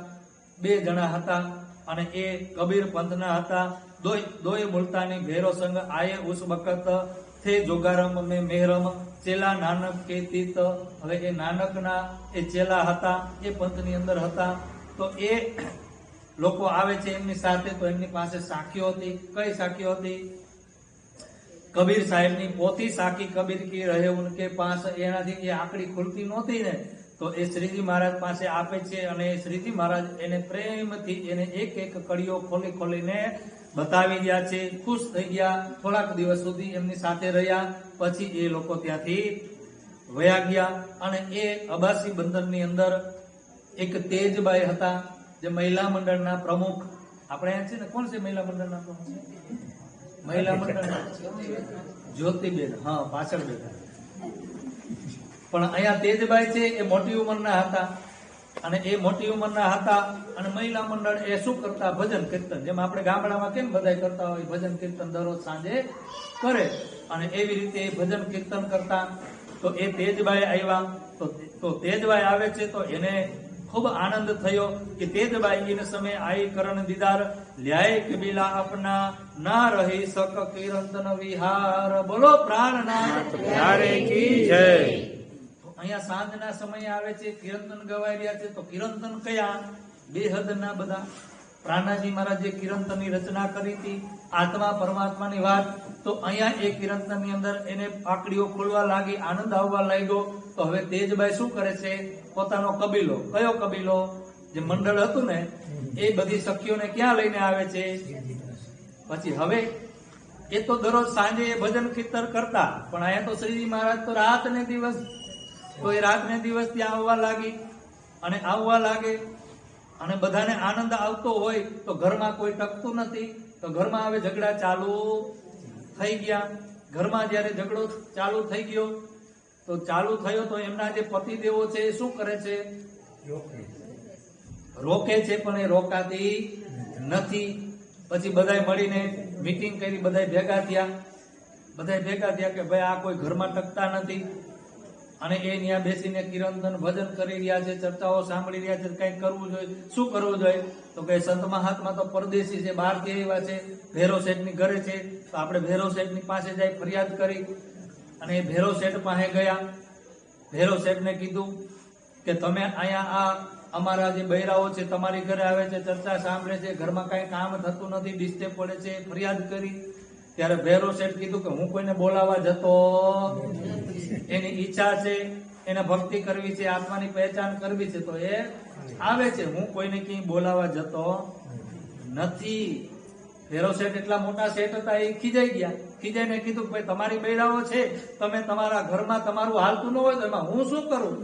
B: 2 જણા હતા, અને એ કબીર પંથના હતા. દોય મુલતાની ભૈરવ સંગ આયે ઉસ વખત થે જોગારમ મેં મહેરમ, ચેલા નાનક કે તીત. હવે એ નાનકના એ ચેલા હતા, એ પંથની અંદર હતા. તો એ લોકો આવે છે એમની સાથે. તો એમની પાસે સાખીઓ હતી. કઈ સાખીઓ હતી? કબીર સાહેબની પોતી સાખી કબીર કી રહે ઉનકે પાસ. એનાથી એ આંકડી ખુલતી નહોતી ને, તો એ શ્રીજી મહારાજ પાસે આપે છે. અને શ્રીજી મહારાજ એને પ્રેમથી એને એક એક કડીઓ ખોલી ખોલીને બતાવી રહ્યા છે. ખુશ થઈ ગયા. થોડાક દિવસ સુધી એમની સાથે રહ્યા. પછી એ લોકો ત્યાંથી વયા ગયા. અને એ અબાસી બંદરની અંદર એક તેજબાઈ હતા, જે મહિલા મંડળના પ્રમુખ. આપણે અહીંયા છે ને, કોણ છે મહિલા મંડળના પ્રમુખ? મહિલા મંડળના જ્યોતિબેન. હા, પાછળ બેઠા. પણ અહીંયા તેજબાઈ છે એ મોટી ઉંમરના હતા. અને એ મોટી ઉંમરના હતા. અને મહિલા મંડળ એ શું કરતા? ભજન કીર્તન. જેમ આપણે ગામડામાં કેમ બધાય કરતા હોય, ભજન કીર્તન દરરોજ સાંજે કરે. અને એવી રીતે ભજન કીર્તન કરતા. તો એ તેજબાઈ આવ્યા. તો તેજબાઈ આવે છે તો એને ખૂબ આનંદ થયો કે તેજબાઈ એને સમય આઈ કરણ દીદાર, લ્યાય કબીલા આપના, ના રહી સક કિરંતન વિહાર. બોલો પ્રાણનાથ પ્યારે કી જય. અહીંયા સાંજના સમયે આવે છે, કિરંતન ગવાઈ રહ્યા છે. તો કિરંતન કયા? બેહદના બધા. પ્રાણાજી મહારાજ જે કિરંતનની રચના કરી હતી, આત્મા પરમાત્માની વાત. તો અહીંયા એ કિરંતનની અંદર એને પાકડીઓ ખોલવા લાગી, આનંદ આવવા લાગ્યો. તો હવે તેજબાઈ શું કરે છે? પોતાનો કબીલો, કયો કબીલો? જે મંડળ હતું ને, એ બધી સખીઓને ક્યાં લઈને આવે છે? પછી હવે એ તો દરરોજ સાંજે એ ભજન કીર્તન કરતા, પણ અહીંયા તો શ્રીજી મહારાજ તો રાત ને દિવસ, તો એ રાત ને દિવસ ત્યાં આવવા લાગે અને બધાને આનંદ આવતો હોય તો ઘરમાં કોઈ ટકતું નથી, તો ઘરમાં હવે ઝઘડા ચાલુ થઈ ગયા. ઘરમાં જયારે ઝઘડો ચાલુ થઈ ગયો તો ચાલુ થયો તો એમના જે પતિદેવો છે એ શું કરે છે? રોકે છે, પણ એ રોકાતી નથી. પછી બધાય મળીને મીટિંગ કરી, બધાય ભેગા થયા કે ભાઈ આ કોઈ ઘરમાં ટકતા નથી, અને એ ત્યાં બેસીને કિરણદન ભજન કરી રહ્યા છે, ચર્ચાઓ સાંભળી રહ્યા છે, કંઈક કરવું જોઈએ. શું કરવું જોઈએ? તો કે સંત મહાત્મા તો પરદેશી છે, બહારથી આવ્યા છે, ભેરો શેઠની ઘરે છે, તો આપણે ભેરો શેઠની પાસે જઈ ફરિયાદ કરી. અને એ ભેરો શેઠ પાસે ગયા. ભેરો શેઠને કીધું કે તમે અહીંયા આ અમારા જે બૈરાઓ છે તમારી ઘરે આવે છે, ચર્ચા સાંભળે છે, ઘરમાં કઈ કામ થતું નથી, ડિસ્ટર્બ પડે છે, ફરિયાદ કરી. ત્યારે ભેરો શેઠ કીધું કે હું કોઈને બોલાવા જતો, એની ઈચ્છા છે, એને ભક્તિ કરવી છે, આત્માની પહેચાન કરવી છે, તો એ આવે છે, હું કોઈને ક્યાંય બોલાવા જતો નથી. ભેરો શેઠ એટલા મોટા શેઠ હતા, એ ખીજાઈ ગયા. ખીજાઈને કીધું ભાઈ તમારી બૈરાઓ છે, તમે તમારા ઘરમાં તમારું હાલતું ન હોય તો એમાં હું શું કરું?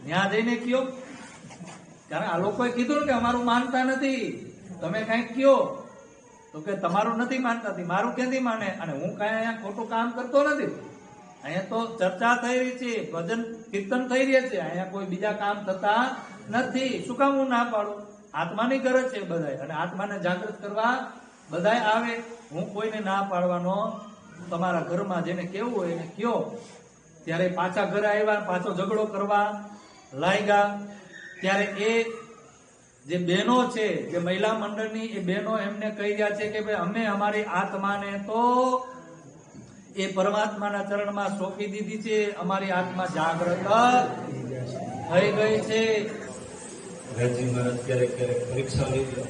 B: ત્યાં જઈને કયો, કારણ આ લોકોએ કીધું કે અમારું માનતા નથી, તમે કઈક કયો. તો કે તમારું નથી માનતા, મારું ક્યાંથી માને? અને હું કઈ અહીંયા ખોટું કામ કરતો નથી, અહીંયા તો ચર્ચા થઈ રહી છે, ભજન કીર્તન થઈ રહ્યા છે, અહીંયા કોઈ બીજા કામ થતા નથી. શું કામ હું ના પાડું? આત્માની ગરજ છે બધાય, અને આત્માને જાગૃત કરવા બધાય આવે. હું કોઈને ના પાડવાનો, તમારા ઘરમાં જેને કેવું હોય એને કયો. ત્યારે પાછા ઘરે આવ્યા, પાછો ઝઘડો કરવા લાગ્યા. ત્યારે એ જે બહેનો છે, જે મહિલા મંડળની એ બહેનો એમને કહી રહ્યા છે કે ભાઈ અમે અમારી આત્માને તો એ પરમાત્માના ચરણમાં સોંપી દીધી છે, અમારી આત્મા જાગૃત થઈ ગઈ છે.
C: રાજી મહારાજ ક્યારેક પરીક્ષા લીધી.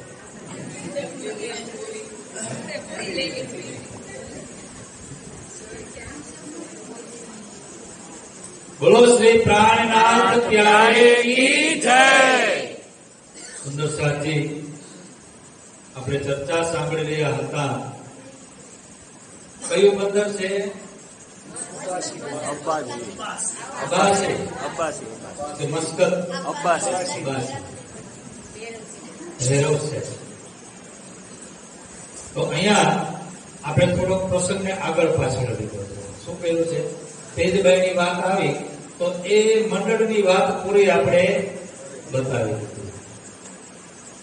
C: બોલો શ્રી પ્રાણનાથ પ્યારે કી જય. સુંદર સાજી, આપણે ચર્ચા સાંભળી રહ્યા હતા. કયું બંદર છે? અબ્બાસી. મસ્કત અબ્બાસી. ભૈરવ છે. તો અહીંયા આપણે થોડોક પ્રસંગને આગળ પાછળ લીધો છે. શું કહ્યું છે? તેજભાઈની વાત આવી તો એ મંડળની વાત પૂરી આપણે બતાવી દીધી,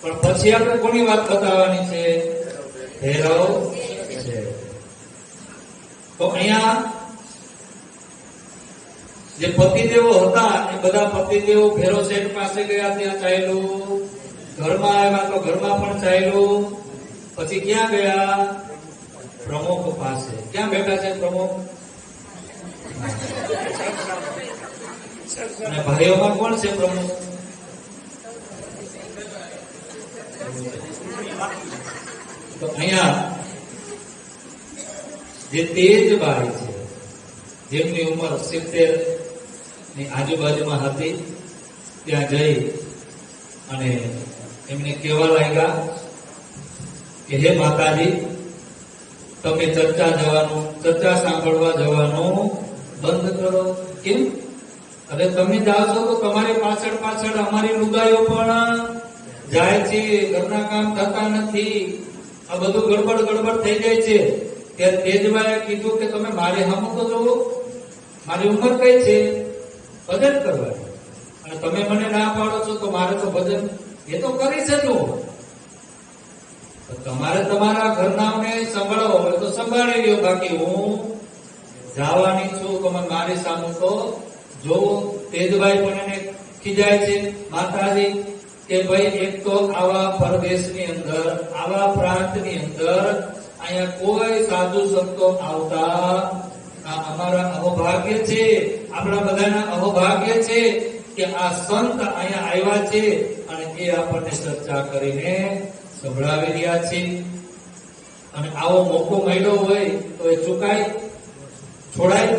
C: પણ પછી આપણે કોની વાત બતાવવાની છે? ભૈરવ છે. તો અહીંયા જે પતિદેવો હતા એ બધા પતિદેવો ભૈરવ શેઠ પાસે ગયા, ત્યાં ચાલ્યું. ઘરમાં આવ્યા તો ઘરમાં પણ ચાલ્યું. પછી ક્યાં ગયા? પ્રમુખ પાસે. ક્યાં બેઠા છે પ્રમુખ? અને ભાઈઓમાં કોણ છે પ્રમુખ? તો અહીંયા જે તેજભાઈ છે, જેમની ઉંમર 70 ની આજુબાજુમાં હતી, ત્યાં જઈ અને એમને કહેવા લાગ્યા કે હે માતાજી, તમે ચર્ચા સાંભળવા જવાનું બંધ કરો. કેમ? અરે તમે જાઓ છો તો તમારી પાછળ પાછળ અમારી લુગાઈઓ પણ જાય છે, ઘરના કામ થતા નથી, આ બધું ગડબડ થઈ જાય છે. ત્યારે તેજભાઈએ કીધું કે તમે મારે હમ તો જોવો, મારી ઉંમર કઈ છે ભજન કરવાની, અને તમે મને ના પાડો છો તો મારે તો ભજન એ તો કરી શકું. તમારે તમારા ઘરનાઓને સંભાળવો હોય તો સંભાળી લ્યો, બાકી હું જવાની છું, તમે મારી સામે તો જોવો. તેજભાઈ પણ એને ખીજાય છે, માતાજી કે ભાઈ એક તો આવા પરદેશની અંદર, આવા પ્રાંતની અંદર અહીંયા કોઈ સાધુ સંતો આવતા, અમારા અહોભાગ્ય છે, આપણા બધાના અહોભાગ્ય છે કે આ સંત અહીંયા આવ્યા છે અને એ આપણને ચર્ચા કરીને સંભળાવી રહ્યા છે. અને આવો મોકો મળ્યો હોય તો એ છોડાય?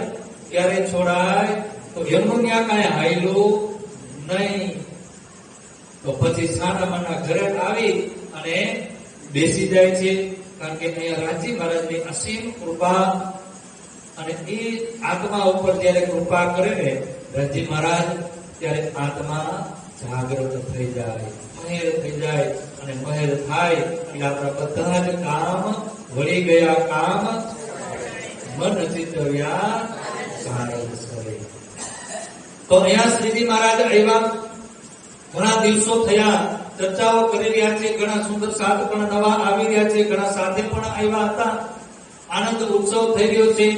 C: ક્યારે છોડાય? તો એમનું ત્યાં કાંઈ હાયલું નહીં. તો પછી સાનામાના ઘરે આવી અને બેસી જાય છે, કારણ કે અહીંયા રાજી મહારાજની અસીમ કૃપા, અને એ આત્મા ઉપર જયારે કૃપા કરે ને રાજી મહારાજ, ત્યારે આત્મા જાગૃત થઈ જાય, મહેર થઈ જાય, અને મહેર થાય એટલે આપણા બધા જ કામ વળી ગયા, કામ મન ચિતવ્યા કારજ સરે. તો અહીંયા શ્રીજી મહારાજ આવ્યા, ઘણા દિવસો થયા, ચર્ચાઓ કરી રહ્યા છે, ઘણા સુંદર સાથ પણ નવા આવી રહ્યા છે, ઘણા સાથે પણ આવ્યા હતા, આનંદ ઉત્સવ થઈ રહ્યો છે.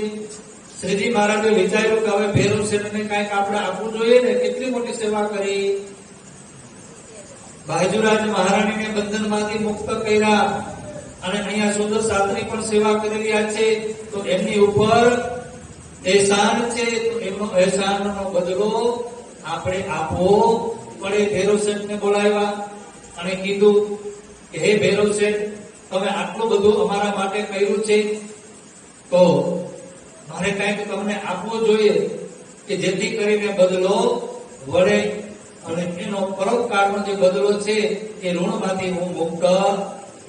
C: શ્રીજી મહારાજે વિચાર્યું કે હવે ભેરવ શેઠને કંઈક આપણે આપવું જોઈએ ને, કેટલી મોટી સેવા કરી. બાજુરાજ મહારાણીને બંધનમાંથી મુક્ત કર્યા, અને અહીંયા સુંદર સાધની પણ સેવા કરી રહ્યા છે, તો એમની ઉપર એહસાન છે, તો એમનો એહસાનનો બદલો આપણે આપવો પડે. ભૈરવ શેઠને બોલાવ્યા અને કીધું કે હે ભૈરવ શેઠ, તમે આટલું બધું અમારા માટે કર્યું છે, તો મારે કંઈક તમને આપવું જોઈએ કે જેથી કરીને બદલો વળે, અને એનો પરોપકારનો જે બદલો છે એ ઋણમાંથી હું મુક્ત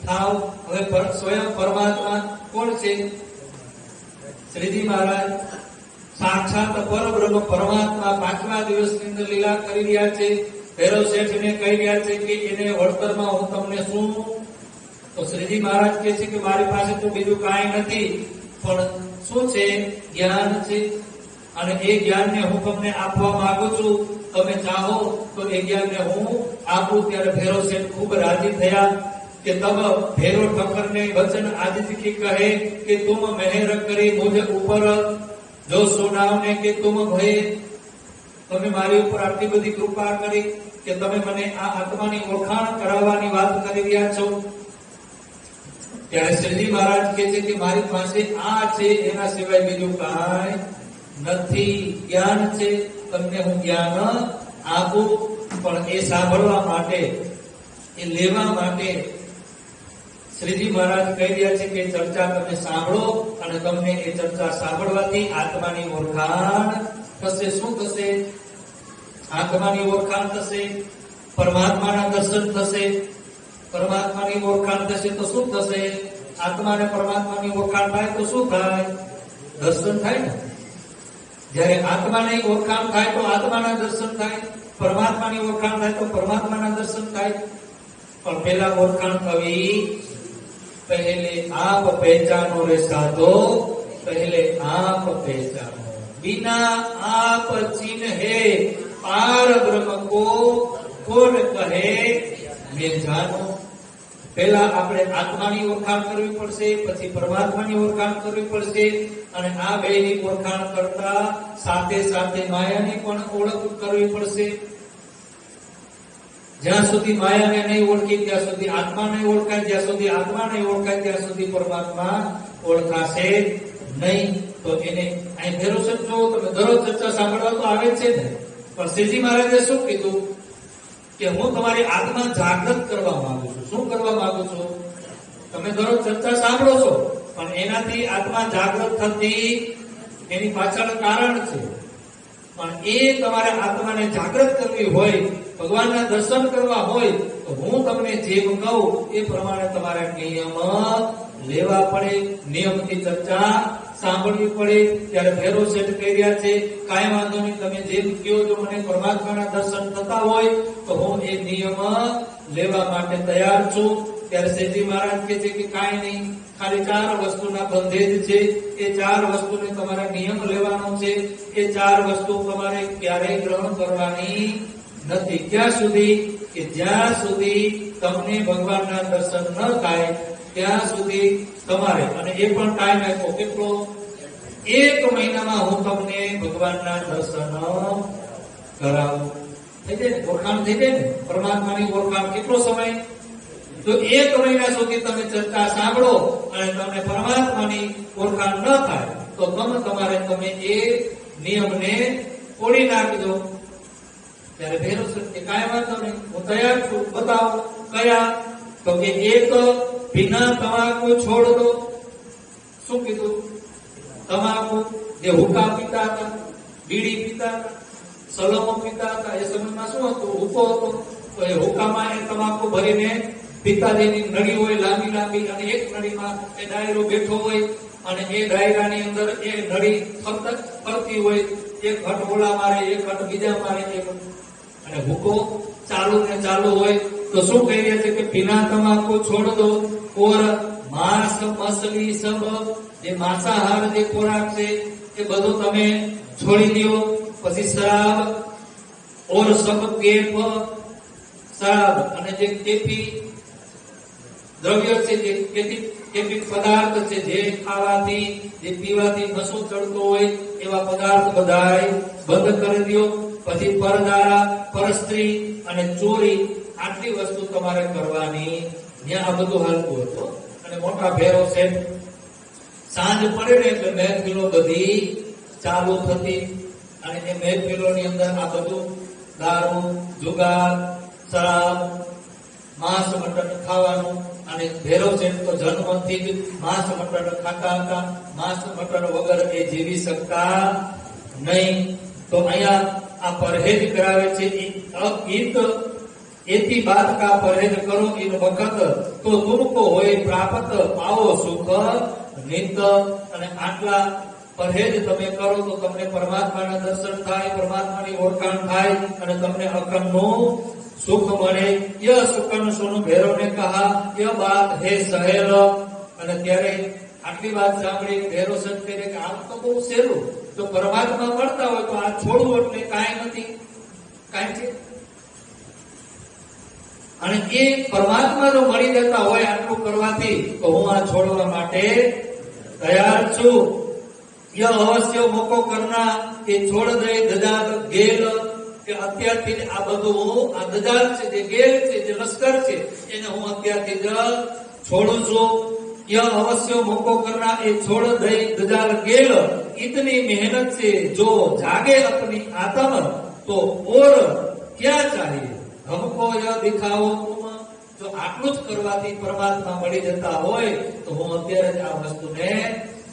C: થાવ. હવે સ્વયં પરમાત્મા કોણ છે? શ્રીજી મહારાજ સાક્ષાત પરબ્રહ્મ પરમાત્મા 5મા દિવસની અંદર લીલા કરી રહ્યા છે. ભૈરવ શેઠને કહી રહ્યા છે કે એને વળતરમાં હું તમને શું? તો શ્રીજી મહારાજ કહે છે કે મારી પાસે તો બીજું કાંઈ નથી, પણ શું છે? જ્ઞાન છે, અને એ જ્ઞાનને હું તમને આપવા માંગુ છું. તમે ચાહો તો એ જ્ઞાનને હું આપું. ત્યારે ભૈરવ શેઠ ખૂબ રાજી થયા કે તબ ભૈરવ ઠક્કરને વચન આદિત્ય કહે કે તુમ મહેર કરી મુझ ઉપર જો સુનાવને કે તુમ ભય, તમે મારી ઉપર આટલી બધી કૃપા કરી કે તમે મને આ આત્માની ઓળખાણ કરાવવાની વાત કરી રહ્યા છો. ત્યારે શ્રીજી મહારાજ કહે છે કે મારી પાસે આ છે, એના સિવાય બીજું કાંઈ નથી. જ્ઞાન છે, તમને હું જ્ઞાન આપું, પણ એ સાંભળવા માટે, એ લેવા માટે શ્રીજી મહારાજ કહી રહ્યા છે કે ચર્ચા તમે સાંભળો, અને તમને એ ચર્ચા સાંભળવાથી આત્માની ઓળખાણ થશે. શું થશે? આત્માની ઓળખાણ થશે, પરમાત્માના દર્શન થશે. પરમાત્માની ઓળખાણ થશે તો શું થશે? આત્માને પરમાત્માની ઓળખાણ થાય તો શું થાય? દર્શન થાય ને. જ્યારે આત્માની ઓળખાણ થાય તો આત્માના દર્શન થાય, પરમાત્માની ઓળખાણ થાય તો પરમાત્માના દર્શન થાય. પણ પેલા ઓળખાણ થવી, પહેલે આપ પહેચાનો રે સાધો, પહેલે આપ પહેચાનો, बिना आप चिन्हे पार ब्रह्म को कौन कहे मैं जानो. પહેલા આપણે આત્માની ઓળખાણ કરવી પડશે, પછી પરમાત્માની ઓળખાણ કરવી પડશે, અને આ બેની ઓળખાણ કરતા સાથે સાથે માયાની પણ ઓળખ કરવી પડશે. જ્યાં સુધી માયાને નહીં ઓળખી ત્યાં સુધી આત્મા નહીં ઓળખાય, જ્યાં સુધી આત્મા નહીં ઓળખાય ત્યાં સુધી પરમાત્મા ઓળખાશે નહીં. તો એને અહીં ભૈરવ શેઠ જો તમે દરરોજ ચર્ચા સાંભળવા તો આવે છે ને, પણ શ્રીજી મહારાજે શું કીધું કે હું તમારી આત્મા જાગૃત કરવા માંગુ છું. શું કરવા માંગુ છું? તમે દરરોજ ચર્ચા સાંભળો છો, પણ એનાથી આત્મા જાગૃત થતી એની પાછળ કારણ છે. પણ એ તમારે આત્માને જાગૃત કરવી હોય, ભગવાનના દર્શન કરવા હોય, તો હું તમને જેમ કહું એ પ્રમાણે તમારે નિયમ લેવા પડે, નિયમથી ચર્ચા સાંભળવી પડે. ત્યારે ભૈરવ શેઠ કહી રહ્યા છે કાંઈ વાંધો નહીં, તમે જેમ કહો, જો મને પરમાત્માના દર્શન થતા હોય તો હું એ નિયમ લેવા માટે તૈયાર છું. ત્યારે શ્રીજી મહારાજ કહે છે કે કાંઈ નહીં, ખાલી 4 વસ્તુના બંધેજ છે, એ 4 વસ્તુને તમારે નિયમ લેવાનો છે. એ 4 વસ્તુ તમારે ક્યારેય ગ્રહણ કરવાની નથી. ક્યાં સુધી? કે જ્યાં સુધી તમને ભગવાનના દર્શન ન થાય ત્યાં સુધી તમારે, અને એ પણ ટાઈમ આપ્યો કેટલો? 1 મહિનામાં હું તમને ભગવાનના દર્શન કરાવું. થઈ જાય ને, ઓળખાણ થઈ જાય ને, પરમાત્માની ઓળખાણ. કેટલો સમય? તો 1 મહિના સુધી તમે ચર્ચા સાંભળો અને તમને પરમાત્માની ઓળખાણ ન થાય તો તમે એ નિયમને તોડી નાખજો. ત્યારે ભૈરવ શેઠ કે કાંઈ વાંધો નહીં, હું તૈયાર છું, બતાવો કયા? તો કે એક बिना तमाकू छोड़ दो. શું કીધું? તમાકુ જે હુક્કા પીતા હતા, બીડી પીતા હતા, સલમો પીતા હતા, એ સમયમાં શું હતું? હુક્કો હતો. તો એ હુક્કામાં એ તમાકુ ભરીને પિતાજીની નળી હોય લાંબી લાંબી, અને એક નળીમાં એ ડાયરો બેઠો હોય, અને એ ડાયરાની અંદર એ નળી ફરતી હોય, એક હટ ઓલા મારે, એક હટ બીજા મારે, અને હુક્કો ચાલુ ને ચાલુ હોય. તો શું કહી રહ્યા છે કે બિના તમાકુ છોડ દો ઓર માંસ મછલી સબ, જે માંસાહાર જે ખોરાક છે એ બધું તમે છોડી દો. પછી શરાબ ઓર સબ કેફ, શરાબ અને જે કેફી દ્રવ્ય છે, જે કેફી પદાર્થ છે, જે ખાવાથી જે પીવાથી નશો ચડતો હોય એવા પદાર્થ બધાય બંધ કરી દો. પછી પરદારા, પરસ્ત્રી અને ચોરી, આટલી વસ્તુ તમારે કરવાની. ત્યાં આ બધું હાલતું હતું. અને મોટા ભેરો છે, સાંજ પડે ને એટલે મહેફિલો બધી ચાલુ થતી, અને એ મહેફિલોની અંદર આ બધું દારૂ, જુગાર, શરાબ, માંસ મટન ખાવાનું. અને ભેરો છે તો જન્મથી જ માંસ મટન ખાતા હતા. માંસ મટન વગર એ જીવી શકતા નહીં. તો અહીંયા આ પરહેજ કરાવે છે. એથી બાદ કા પરહેજ કરો ઇન વખત તો તુમકો હોય પ્રાપ્ત પાવો સુખ નિત. અને આટલા પરહેજ તમે કરો તો તમને પરમાત્માના દર્શન થાય, પરમાત્માની ઓળખાણ થાય, અને તમને અખંડનું સુખ મળે. ય સુકન સુન ભેરોને કહા ય બાત હે સહેલ. અને ત્યારે આટલી વાત સાંભળી ભેરો સત કહે કે આમ તો બહુ સહેલું, જો પરમાત્મા મળતા હોય તો આ છોડવું એટલે કાંઈ નથી, કાંઈ છે. અને એ પરમાત્મા જો મળી જતા હોય આટલું કરવાથી, તો હું આ છોડવા માટે તૈયાર છું. ય અવશ્ય મોકો કરના, એ છોડ દે દજાત ગેલ, કે અત્યારથી આ બધું આ દજાત છે, જે ગેલ છે, જે લશ્કર છે, એને હું અત્યારથી જ છોડું છું. ય અવશ્ય મોકો કરના, એ છોડ દે દજાલ ગેલ, इतनी मेहनत से जो जागे अपनी आत्म तो और क्या चाहिए हमको यह दिखाओ तुम. જો આટલું જ કરવાથી પરમાત્મા મળી જતા હોય તો હું અત્યારે જ આ વસ્તુને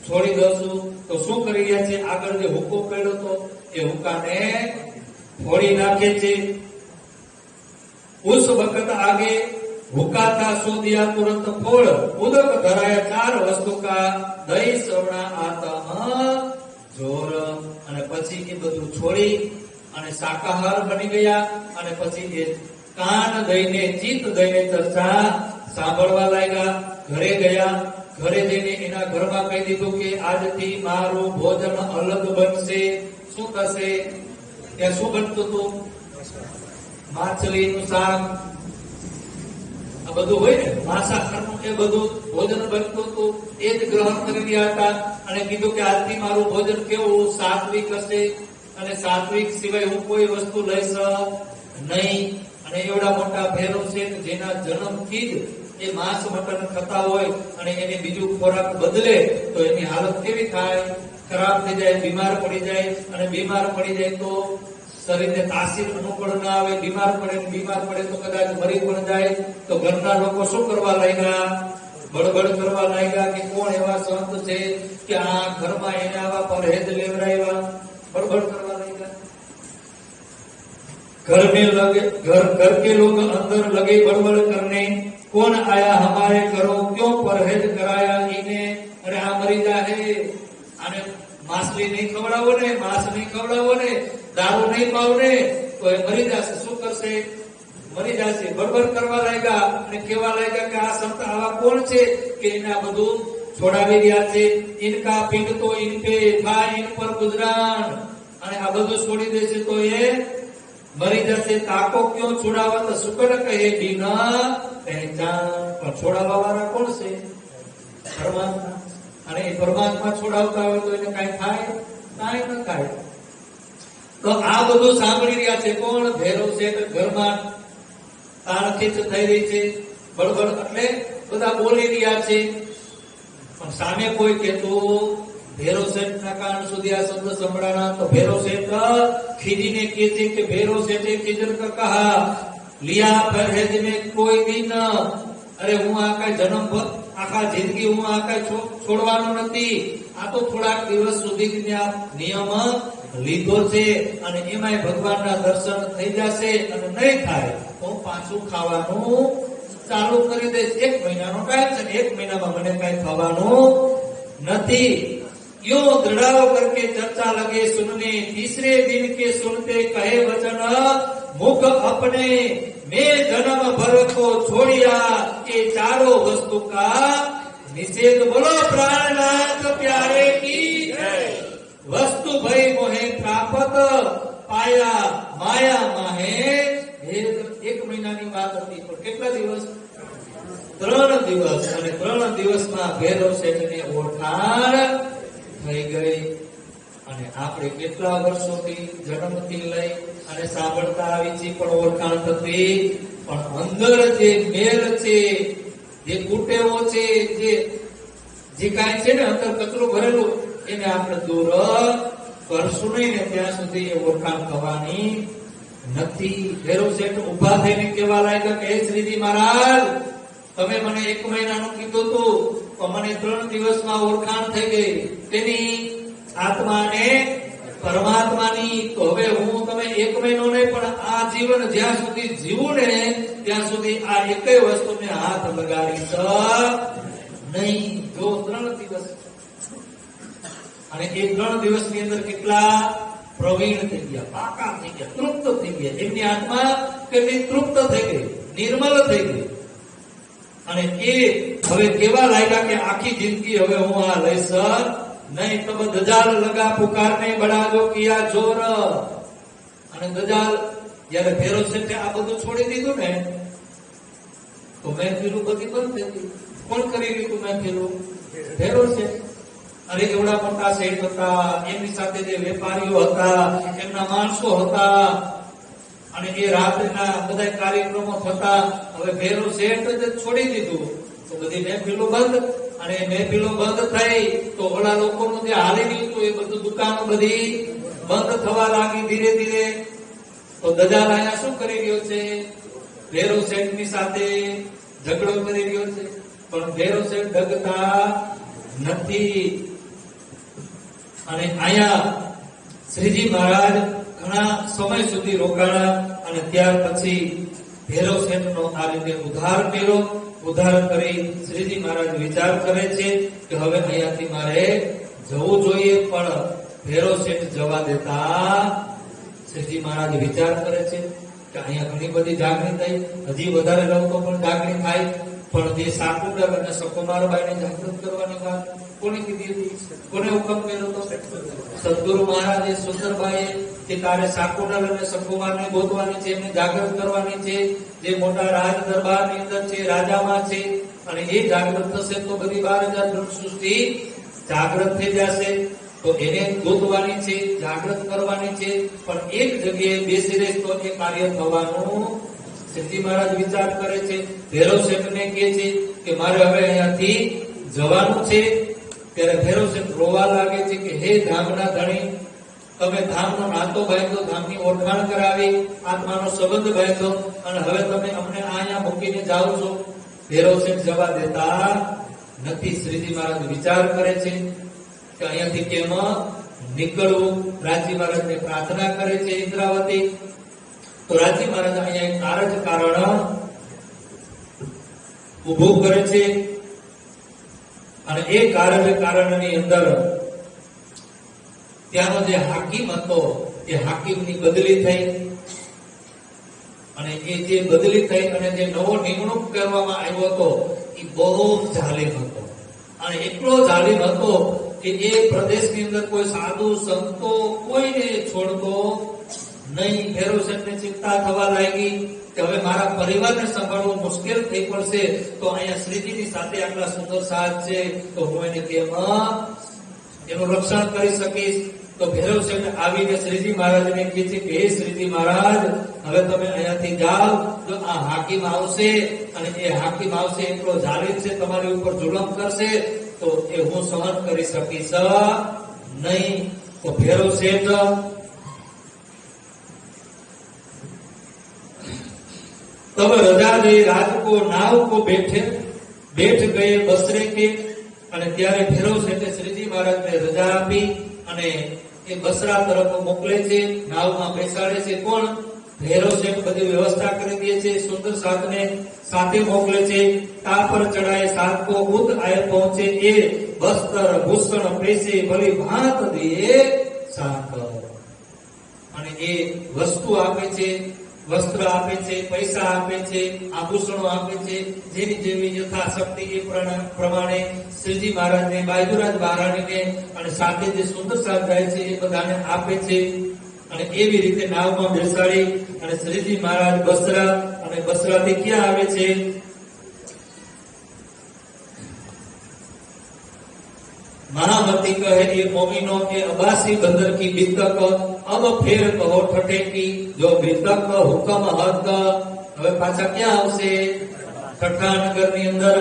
C: છોડી દઉં છું. તો શું કરી રહ્યા છે? આગળ જે હુક્કો પડ્યો હતો એ હુક્કાને ફોડી નાખે છે. उस वक्त आगे हुक्का था सो दिया तुरंत फोड़, उदक धराया चार वस्तु का दही श्रवणा आत्मा जोर. અને પછી એ બધું છોડી અને શાકાહાર બની ગયા. અને પછી એ કાન દઈને ચિત્ત દઈને ચર્ચા સાંભળવા લાગ્યા. ઘરે ગયા. ઘરે જઈને એના ઘરમાં કહી દીધું કે આજથી મારું ભોજન અલગ બનશે. શું થશે? ત્યાં શું બનતું હતું? માછલીનું શાક, આ બધું હોય ને માંસાહારનું, એ બધું ભોજન બનતું હતું. એ જ ગ્રહણ કરી રહ્યા હતા. અને કીધું કે આજથી મારું ભોજન કેવું? સાત્વિક હશે. અને સાત્વિક સિવાય હું કોઈ વસ્તુ લઈશ નહીં. અને એવડા મોટા ભેરો છે જેના જન્મથી જ એ માંસ મટન ખાતા હોય અને એને બીજું ખોરાક બદલે તો એની હાલત કેવી થાય? ખરાબ થઈ જાય, બીમાર પડી જાય. અને બીમાર પડી જાય તો શરીરને તાસીર અનુકૂળ ના આવે. બીમાર પડે તો કદાચ મરી પણ જાય. તો ઘરના લોકો શું કરવા લાગ્યા? બળબડ કરવા લાગ્યા કે કોણ એવા સંત છે કે આ ઘરમાં એને આવા પરહેજ લેવડાવ્યા? बड़बड़ करवा देगा. घर के लोग अंदर लगे बड़बड़ करने, कौन आया हमारे घरों, क्यों परहेज कराया इन्हें? अरे आ मरी जाए, आने माछली नहीं खवड़ावो ने, मांस नहीं खवड़ावो ने, दारू नहीं पाव ने, तो मरी जाશે. શું કરશે? મરી જશે. બળબડ કરવા લાગ્યા અને કહેવા લાગ્યા કે આ સંત આવા કોણ છે કે એને આ બધું છોડાવી રહ્યા છે. ઇનકા પિંડ તો ઇન પે થા, ઇન પર ગુજરાન. અને આ બધું છોડી દેશે તો એ મરી જશે. તાકો ક્यों છોડાવત? શુકર કહે બિના પહેચાન. પણ છોડાવવા વાળા કોણ છે? પરમાત્મા. અને એ પરમાત્મા છોડાવતા હોય તો એને કઈ થાય? કાંઈ ન થાય. તો આ બધું સાંભળી રહ્યા છે કોણ? ભૈરવ શેઠ. ઘરમાં તાણખીચ થઈ રહી છે. બળબડ એટલે બધા બોલી રહ્યા છે. પણ સામે કોઈ કહેતું ભૈરવ શેઠના કાન સુધી આ શબ્દ સંભળાણા તો ભૈરવ શેઠ ખીજીને કહે છે કે ભૈરવ શેઠે ખીજર કા કહા લિયા પરહેજ મેં કોઈ દિન. અરે હું આ કઈ જન્મ આખા જિંદગી હું આ કઈ છોડવાનું નથી. આ તો થોડાક દિવસ સુધી આ નિયમ લીધો છે. અને એમાંય ભગવાનના દર્શન થઈ જશે અને નહીં થાય હું પાછું ખાવાનું ચાલુ કરી દઈશ. 1 મહિનાનો ટાઈમ છે, 1 મહિનામાં મને કઈ થવાનું નથી. यूं दृढ़ाव करके चर्चा लगे सुनने, तीसरे दिन के सुनते कहे वचन, मुख अपने मैं जन्म भर को छोड़िया, ये चारों वस्तु का निषेध. बोलो प्राणनाथ प्यारे की जय. वस्तु भय मोहे प्राप्त पाया, माया माहे भेद. 1 મહિનાની વાત હતી, પણ કેટલા દિવસ? 3 દિવસ. અને 3 દિવસમાં ભૈરવ શેઠની ઓળખાણ થઈ ગઈ. અને આપણે કેટલા વર્ષોથી જન્મથી લઈ અને સાંભળતા આવી છીએ, પણ ઓળખાણ થતી. પણ અંદર જે મેલ છે, જે કુટેવો છે, જે કાંઈ છે ને અંદર કચરો ભરેલું, એને આપણે દૂર કરશું નહીં ને ત્યાં સુધી એ ઓળખાણ થવાની નથી. ભૈરવ શેઠ ઉભા થઈને કેવા લાગ્યા કે હે શ્રીજી મહારાજ, તમે મને 1 મહિનાનું કીધું હતું, તો મને 3 દિવસમાં ઓળખાણ થઈ ગઈ તેની આત્માને પરમાત્માની. તો હવે હું તમે 1 મહિનો નહીં, પણ આ જીવન જ્યાં સુધી જીવું ને ત્યાં સુધી આ એકેય વસ્તુને હાથ લગાડીશ નહીં. જો 3 દિવસ, અને એ 3 દિવસની અંદર કેટલા પ્રવીણ થઈ ગયા, પાકા થઈ ગયા, તૃપ્ત થઈ ગયા. એમની આત્મા કેટલી તૃપ્ત થઈ ગઈ, નિર્મલ થઈ ગઈ. અને એ હવે કેવા લાગ્યા કે આખી જિંદગી હવે હું આ લઈશ નહીં. તબ દજાલ લગા પુકારને બડા જો કિયા જોર. અને દજાલ જ્યારે ભૈરવ શેઠે આ બધું છોડી દીધું ને, તો મહેફિલું બધી બંધ થઈ ગઈ. કોણ કરી લીધું મહેફિલું? ભૈરવ શેઠ. અરે એવડા મોટા શેઠ હતા, એમની સાથે જે વેપારીઓ હતા, એમના માણસો હતા, અને એ રાતના બધા કાર્યક્રમો થતા. હવે ભૈરવ શેઠ જ છોડી દીધું તો બધી મહેફિલો બંધ. અને મહેફિલો બંધ થઈ તો ઓલા લોકોનું જે હાલી ગયું હતું એ બધું દુકાનો બધી બંધ થવા લાગી ધીરે ધીરે. તો દજાલ અહીંયા શું કરી રહ્યો છે? ભૈરવ શેઠની સાથે ઝઘડો કરી રહ્યો છે. પણ ભૈરવ શેઠ ડગતા નથી. અને અહીંયા શ્રીજી મહારાજ ઘણા સમય સુધી રોકાણા. અને ત્યાર પછી ભૈરવ શેઠનો આ રીતે ઉદ્ધાર કર્યો. ઉદ્ધાર કરી શ્રીજી મહારાજ વિચાર કરે છે કે હવે અહીંયાથી મારે જવું જોઈએ, પણ ભૈરવ શેઠ જવા દેતા. શ્રીજી મહારાજ વિચાર કરે છે કે અહીંયા ઘણી બધી જાગણી થઈ, હજી વધારે લોકો પણ જાગણી થાય, પણ જે સાકુંડલ અને સકુમારબાઈને જાગૃત કરવાની વાત કોને કીધી હતી? કોને હુકમ કર્યો હતો? સદગુરુ મહારાજે સુંદરબાઈએ કે તારે સાકુંડલ અને સકુમારને ગોતવાની છે, એમને જાગૃત કરવાની છે. જે મોટા રાજ દરબારની અંદર છે, રાજામાં છે, અને એ જાગૃત થશે તો બધી 12,000 સૃષ્ટિ જાગૃત થઈ જશે. તો એને ગોતવાની છે, જાગૃત કરવાની છે. પણ એક જગ્યાએ બેસી રહે તો એ કાર્ય થવાનું. શ્રીજી મહારાજ વિચાર કરે છે. ભૈરવ શેઠને કહે છે કે મારે હવે અહીંયાથી જવાનું છે. ત્યારે ભૈરવ શેઠ રોવા લાગે છે કે હે ધામના ધણી, તમે ધામનો નાતો બાંધ્યો, ધામની ઓળખાણ કરાવી, આત્માનો સંબંધ બાંધ્યો, અને હવે તમે અમને અહીંયા મૂકીને જાઓ છો. ભૈરવ શેઠ જવા દેતા નથી. શ્રીજી મહારાજ વિચાર કરે છે કે અહીંયાથી કેમ નીકળવું. રાજી મહારાજને પ્રાર્થના કરે છે ઇન્દ્રાવતી. તો રાજી મહારાજ અહીંયા એક કારજ કારણ ઉભું કરે છે. અને એ કારજ કારણની અંદર ત્યાંનો જે હાકીમ હતો એ હાકીમની બદલી થઈ. અને એ જે બદલી થઈ અને જે નવો નિમણૂક કરવામાં આવ્યો હતો એ બહુ જાલિમ હતો. અને એટલો જાલિમ હતો કે એ પ્રદેશની અંદર કોઈ સાધુ સંતો કોઈને છોડતો નહીં. ભૈરવ શેઠને ચિંતા થવા લાગી કે હવે મારા પરિવારને સંભાળવું મુશ્કેલ થઈ પડશે. તો અહીંયા શ્રીજીની સાથે આટલા સુંદર સાથ છે, તો હું એને કેમ એનું રક્ષણ કરી શકીશ. તો ભૈરવ શેઠ આવીને શ્રીજી મહારાજને કહે છે કે હે શ્રીજી મહારાજ, હવે તમે અહીંયાથી જાઓ. જો આ હાકીમ આવશે અને એ હાકીમ આવશે એટલો જાલિમ છે, તમારી ઉપર જુલમ કરશે, તો એ હું સહન કરી શકીશ નહીં. તો ભૈરવ શેઠ तब रजा दे राज को नाव को बैठ गए बसरे के. અને ત્યારે ભૈરવ શેઠે શ્રીજી મહારાજને રજા આપી અને એ બસરા તરફ મોકલે છે, નાવમાં બેસાડે છે. કોણ? ભેરો શેઠ બધી વ્યવસ્થા કરી દે છે, સુંદર સાધને સાથે મોકલે છે, તા પર ચડાય સાત કો ઉદ આય પહોંચે એ વસ્ત્ર ભૂષણ પેશે ભલી ભાત દે સાત. અને એ વસ્તુ આપે છે, વસ્ત્ર આપે છે, પૈસા આપે છે, આભૂષણો આપે છે, જેની જેવી યથાશક્તિ એ પ્રમાણે શ્રીજી મહારાજને, બાયુરાજ મહારાણીને અને સાથે જે સુંદર સાથ જાય છે એ બધાને આપે છે. અને એવી રીતે નાવમાં બેસાડી અને શ્રીજી મહારાજ બસરા, અને બસરાથી ક્યાં આવે છે? महामती कहे ये मोमिनो के अबासी बंदर की बितक अब फेर कहो ठठे की जो बितक हुकम हद. હવે પાછા ક્યાં આવશે? ઠઠ્ઠાનગર ની અંદર.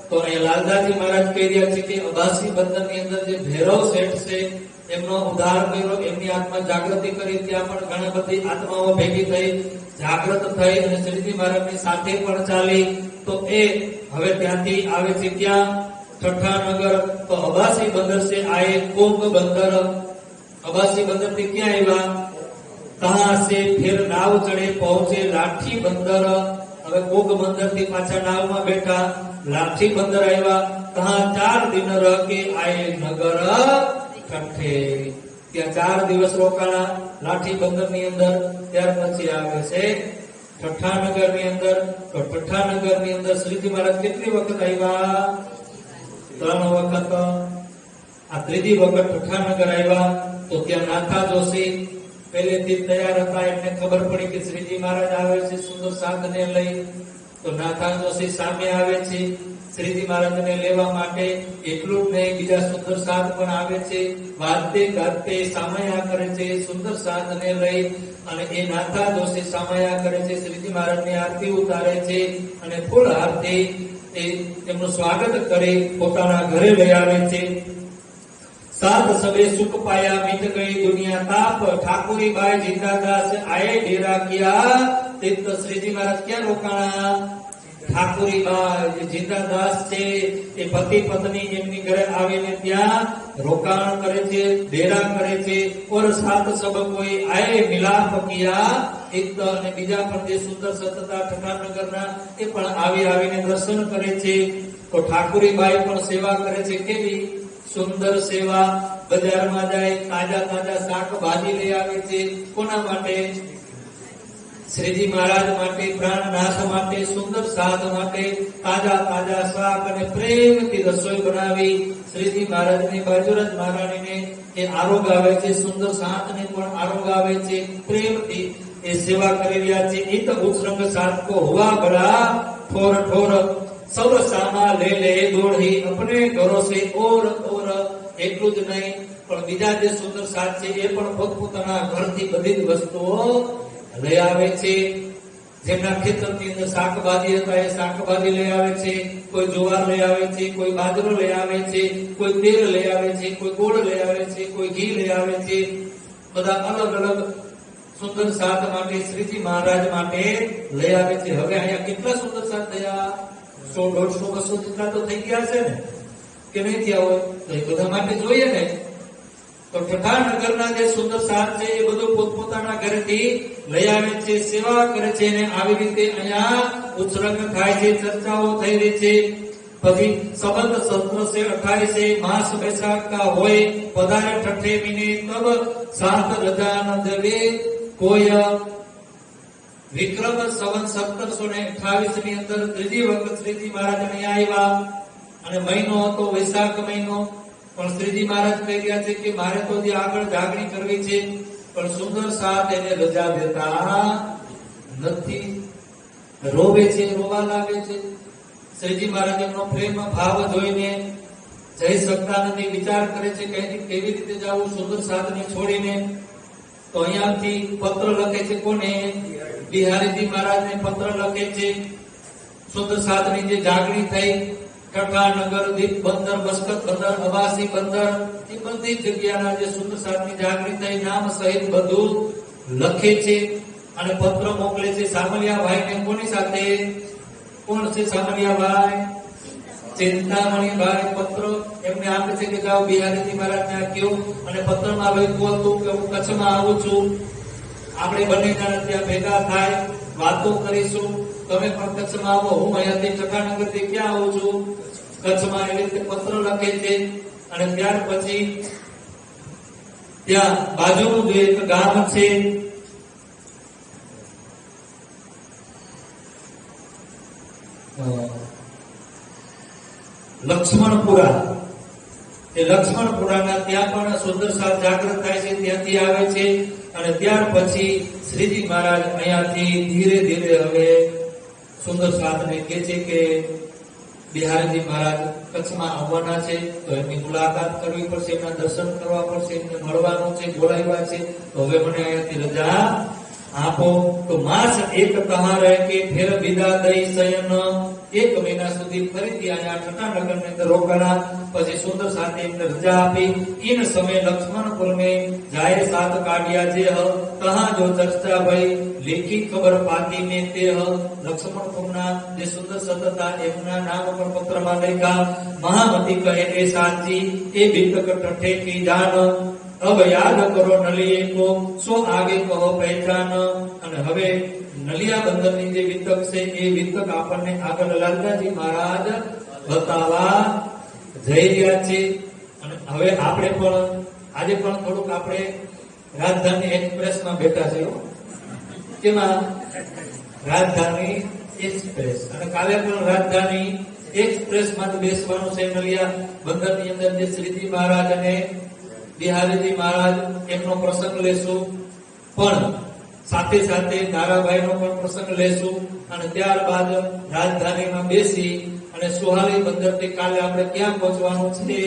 C: તો અહીંયા લાલદાસજી મહારાજ કહી રહ્યા છે કે અબાસી બંદર ની અંદર જે ભૈરવ શેઠ છે એમનો ઉદ્ધાર કર્યો, એમની આત્મા જાગૃતિ કરી. ત્યાં પણ ઘણી બધી આત્માઓ ભેગી થઈ, જાગૃત થઈ અને શ્રીજી મહારાજની સાથે પણ ચાલી. તો એ હવે ત્યાંથી આવે છે ક્યાં? ઠઠ્ઠાનગર. तो अबासी बंदर से आए कोक बंदर. अबासी बंदर से क्या आया? कहां से फिर नाव चढ़े पहुंचे लाठी बंदर. હવે કોક બંદર થી પાછા નાવમાં બેઠા, લાઠી બંદર આવ્યા. कहां 4 दिन रह के आए नगर ठठ्ठे. ત્યાં 4 દિવસ રોકાણા લાઠી બંદર ની અંદર. ત્યાર પછી આવે છે ઠઠ્ઠાનગર ની અંદર. તો ઠઠ્ઠાનગર ની અંદર શ્રીજી મહારાજ કેટલી વખત આવ્યા? 3 વખત. આ ત્રીજી વખત ઠઠ્ઠાનગર આવ્યા. તો ત્યાં નાથા જોશી પહેલેથી તૈયાર હતા, એમને ખબર પડી કે શ્રીજી મહારાજ આવે છે સુંદર સાધને લઈ. તો નાથા જોશી સામે આવે છે શ્રીજી મહારાજને લેવા માટે. એટલું જ નહીં, બીજા સુંદર સાધ પણ આવે છે, વાજતે ગાજતે સામયા કરે છે સુંદર સાધને લઈ. અને એ નાથા જોશી સામયા કરે છે, શ્રીજી મહારાજની આરતી ઉતારે છે અને ફૂલ આરતી એમનું સ્વાગત કરી પોતાના ઘરે લઈ આવે છે. साथ सबे सुख पाया मिट गई दुनिया ताप. ठाकुरी बाई जिंदादास आए डेरा किया. तीर्थ श्रीजी महाराज क्या रोकाणा? ठाकुरी बाई जिंदादास છે એ પતિ પત્ની એમની ઘરે આવીને ત્યાં રોકાણ કરે છે, ડેરા કરે છે. और साथ सब कोई आए मिलाप किया. એક અને બીજા પણ જે સુંદર સતતા ઠઠ્ઠાનગરના એ પણ આવીને દર્શન કરે છે. તો ઠાकुरी બાઈ પણ સેવા કરે છે. કેવી સુંદર સેવા! બજારમાં જાય, તાજા તાજા શાકભાજી લઈ આવે છે. કોના માટે? શ્રીજી મહારાજ માટે, પ્રાણનાથ માટે, સુંદર સાધ માટે તાજા તાજા શાક અને પ્રેમથી રસોઈ બનાવી શ્રીજી મહારાજને, બાજુરાજ મહારાણીને એ આરોગ આવે છે. સુંદર સાધને પણ આરોગ આવે છે. પ્રેમથી એ સેવા કરી રહ્યા છે. इत उछरंग साथ को हुआ बड़ा ठोर ठोर. सब सामा ले ले दौड़ी अपने घरों से और એટલું જ નહીં, પણ બીજા જે સુંદર સાથ છે એ પણ પોતપોતાના ઘરથી બધી જ વસ્તુઓ લઈ આવે છે. જેમના ખેતરની અંદર શાકભાજી હતા એ શાકભાજી લઈ આવે છે. કોઈ જુવાર લઈ આવે છે, કોઈ બાજરો લઈ આવે છે, કોઈ તેલ લઈ આવે છે, કોઈ ગોળ લઈ આવે છે, કોઈ ઘી લઈ આવે છે. બધા અલગ અલગ સુંદર સાથ માટે શ્રીજી મહારાજ માટે લઈ આવે છે. હવે અહીંયા કેટલા સુંદર સાથ થયા? 100, 150, 200 જેટલા તો થઈ ગયા છે ને, કે નહીં થયા હોય? તો એ બધા માટે જોઈએ ને. તો ઠઠ્ઠાનગરના જે સુંદર સાથ છે એ બધું પોતપોતાના ઘરેથી લઈ આવે છે, સેવા કરે છે. અને આવી રીતે અહીંયા ઉત્સર્ગ થાય છે, ચર્ચાઓ થઈ રહી છે. પછી સંબંધ 1728 से मास बैसाख का होए पधारे ठठ्ठे महीने तब सात रजा न देवे कोई. વિક્રમ સંવત 1728 ની અંદર ત્રીજી વખત શ્રીજી મહારાજ અહીંયા આવ્યા અને મહિનો હતો વૈશાખ મહિનો. પણ શ્રીજી મહારાજ કહી રહ્યા છે કે મારે તો જે આગળ જાગણી કરવી છે, પણ સુંદર સાથ એને રજા દેતા નથી. રોવે છે, રોવા લાગે છે. શ્રીજી મહારાજ એમનો પ્રેમ ભાવ જોઈને જઈ શકતા નથી, વિચાર કરે છે કે કેવી રીતે જવું સુંદર સાધને છોડીને. તો અહીંયાથી પત્ર લખે છે. કોને? બિહારીજી મહારાજને પત્ર લખે છે. સુંદર સાધની જે જાગણી થઈ, ઠઠ્ઠાનગર, દીપ બંદર, બસ્કત બંદર, અબાસી બંદર, એ બધી જગ્યાના જે સુંદર સાધની જાગણી થઈ નામ સહિત બધું લખે છે અને પત્ર મોકલે છે સામલિયાભાઈને. કોની સાથે? કોણ છે સામલિયાભાઈ? ચિંતામણીભાઈ. પત્ર એમને આપે છે કે જાઓ બિહારીજી મહારાજને કહ્યું. અને પત્રમાં લખ્યું હતું કે હું કચ્છમાં આવું છું, આપણે બંને જણા ત્યાં ભેગા થાય, વાતો કરીશું. તમે પણ કચ્છમાં આવો, હું અહીંયાથી ચકાનગરથી ક્યાં આવું છું, કચ્છમાં એવી રીતે પત્ર લખે છે. અને ત્યાર પછી ત્યાં બાજુનું જે એક ગામ છે લક્ષ્મણપુરા, એ લક્ષ્મણપુરાના ત્યાં પણ સુંદર સાથ જાગૃત થાય છે, ત્યાંથી આવે છે. અને ત્યાર પછી શ્રીજી મહારાજ અહીંયાથી ધીરે ધીરે હવે સુંદર સાધને કહે છે કે બિહારીજી મહારાજ કચ્છમાં આવવાના છે, તો એમની મુલાકાત કરવી પડશે, એમના દર્શન કરવા પડશે, એમને મળવાનું છે, બોલાવ્યા છે, તો હવે મને અહીંયાથી રજા આપો. તો માસ એક તહારે કે ફેર વિદા દઈ શયન, 1 મહિના સુધી ફરીથી અહીંયા ઠઠાનગર ની અંદર રોકાણા. પછી સુંદર સાથે એમને રજા આપી. इन समय लक्ष्मणपुर में जाए साथ काटिया जे ह, तहां जो चर्चा भई लेखी खबर पाती में ते ह. लक्ष्मणपुરના જે સુંદર સતતા એમના નામ પર પત્રમાં લખ્યા. महामती कहे ए साची ए बितक ठठे की जान, अब याद करो नलिए को सो आगे कहो पहचान. અને હવે નલિયા બંદરની જે વિતક છે એ વિતક આપણને આગળ લાલદાજી મહારાજ બતાવવા જઈ રહ્યા છે. અને હવે આપણે પણ આજે પણ થોડુંક આપણે રાજધાની એક્સપ્રેસમાં બેઠા છે. તેમાં રાજધાની એક્સપ્રેસ, અને કાલે પણ રાજધાની એક્સપ્રેસમાં બેસવાનું છે. નલિયા બંદરની અંદર જે શ્રીજી મહારાજ અને બિહારીજી મહારાજ એમનો પ્રસંગ લેશું, પણ સાથે સાથે દારાભાઈનો પણ પ્રસંગ લેશું. અને ત્યારબાદ રાજધાનીમાં બેસી અને સુહાલી બંદરથી કાલે આપણે ક્યાં પહોંચવાનું છે?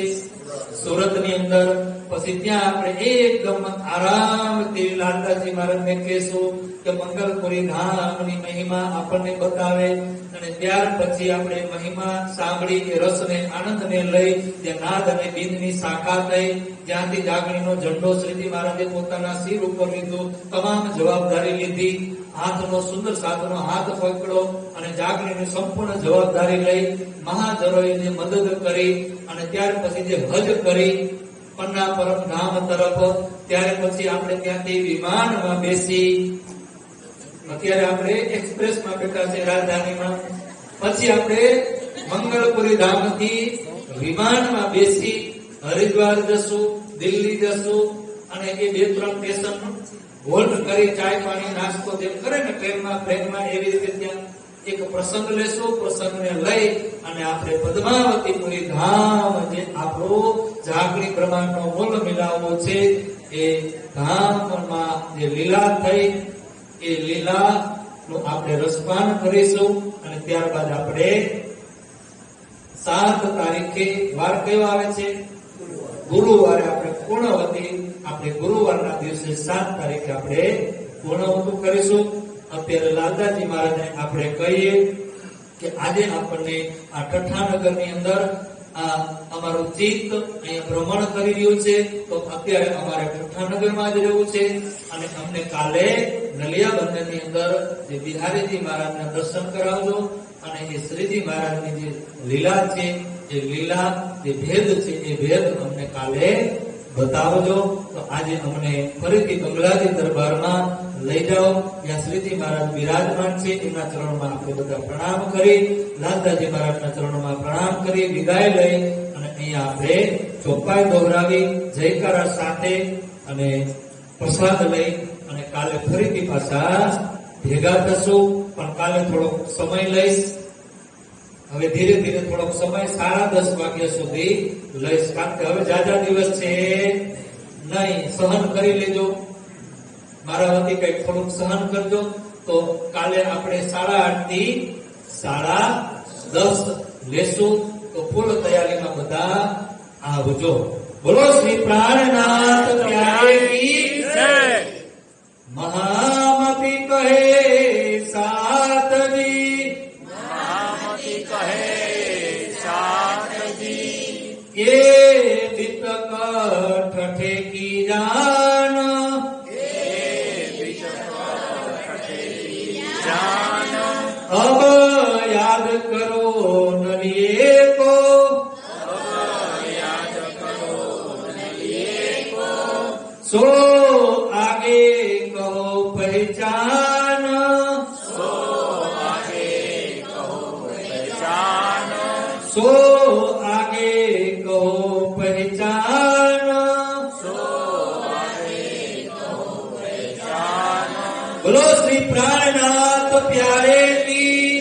C: સુરતની અંદર. પછી ત્યાં આપણે એકદમ આરામથી લાલદાસજી મહારાજને કહેશું કે મંગલપુરી ધામની મહિમા આપણને બતાવે. અને ત્યાર પછી આપણે મહિમા સાંભળી એ રસને આનંદને લઈ ત્યાં નાદ અને બિંદની શાખા થઈ, જ્યાંથી જાગણીનો ઝંડો શ્રીજી મહારાજે પોતાના શિર ઉપર લીધો, તમામ જવાબદારી લીધી, હાથનો સુંદર સાથનો હાથ પકડો અને જાગણીની સંપૂર્ણ જવાબદારી લઈ મહાજરોએ મદદ કરી. અને ત્યાર પછી જે હજ કરી પન્ના પરમ ધામ તરફ, ત્યારે પછી આપણે ત્યાંથી વિમાનમાં બેસી, અત્યારે આપણે એક્સપ્રેસમાં બેઠા છે રાજધાનીમાં. પછી આપણે મંગળપુરી ધામથી વિમાનમાં બેસી હરિદ્વાર જશું, દિલ્હી જશું. અને એ 2-3 સ્ટેશન હોલ્ડ કરી ચાય પાણી નાસ્તો જેમ કરે ને ટ્રેનમાં એવી રીતે ત્યાં એક પ્રસંગ લેશું. પ્રસંગને લઈ અને આપણે પદ્માવતીપુરી ધામ, જે આપણો જાગણી બ્રહ્માંડનો મૂળ મિલાવો છે, એ ધામમાં જે લીલા થઈ એ લીલા નું આપણે રસપાન કરીશું. અને ત્યારબાદ આપણે 7 તારીખે વાર કયો આવે છે? ગુરુવારે આપણે પૂર્ણવતી, આપણે ગુરુવારના દિવસે 7 તારીખે આપણે પૂર્ણવતું કરીશું. અત્યારે લાલદાસજી મહારાજને આપણે કહીએ કે આજે આપણને આ ઠઠાનગરની અંદર આ અમારું ચિત્ત અહીંયા ભ્રમણ કરી રહ્યું છે, તો અત્યારે અમારે ઠઠાનગરમાં જ રહેવું છે. અને અમને કાલે નલિયા બંદરની અંદર જે બિહારીજી મહારાજના દર્શન કરાવજો. અને એ શ્રીજી મહારાજની જે લીલા છે, એ લીલા જે ભેદ છે, એ ભેદ અમને કાલે બતાવજો. તો આજે અમને ફરીથી બંગલાજી દરબારમાં લઈ જાઓ, ત્યાં શ્રીજી મહારાજ બિરાજમાન છે. એમના ચરણોમાં આપણે બધા પ્રણામ કરી, લાલદાસજી મહારાજના ચરણોમાં પ્રણામ કરી વિદાય લઈ અને અહીંયા આપણે ચોપાઈ દોહરાવી જયકારા સાથે અને પ્રસાદ લઈ અને કાલે ફરીથી પાછા ભેગા થશું. પણ કાલે થોડોક સમય લઈશ, હવે ધીરે ધીરે થોડોક સમય 10:30 વાગ્યા સુધી લઈશ, કારણ કે હવે જાજા દિવસ છે નહીં, સહન કરી લેજો. મારા વતી કઈક થોડુંક સહન કરજો. તો કાલે આપણે 8:30 થી 10:30 લેશું. તો ફૂલ તૈયારીમાં બધા આવજો. બોલો શ્રી પ્રાણનાથ પ્યારે કી જય. મહામતી કહે સાતજી,
D: મહામતી કહે સાતજી,
C: એ વિતક ઠઠે કી જાન, अब याद करो नलिए को,
D: याद करो नलिए को,
C: सो आगे कहो પહેચાન બોલો શ્રી પ્રાણનાથ પ્યારે કી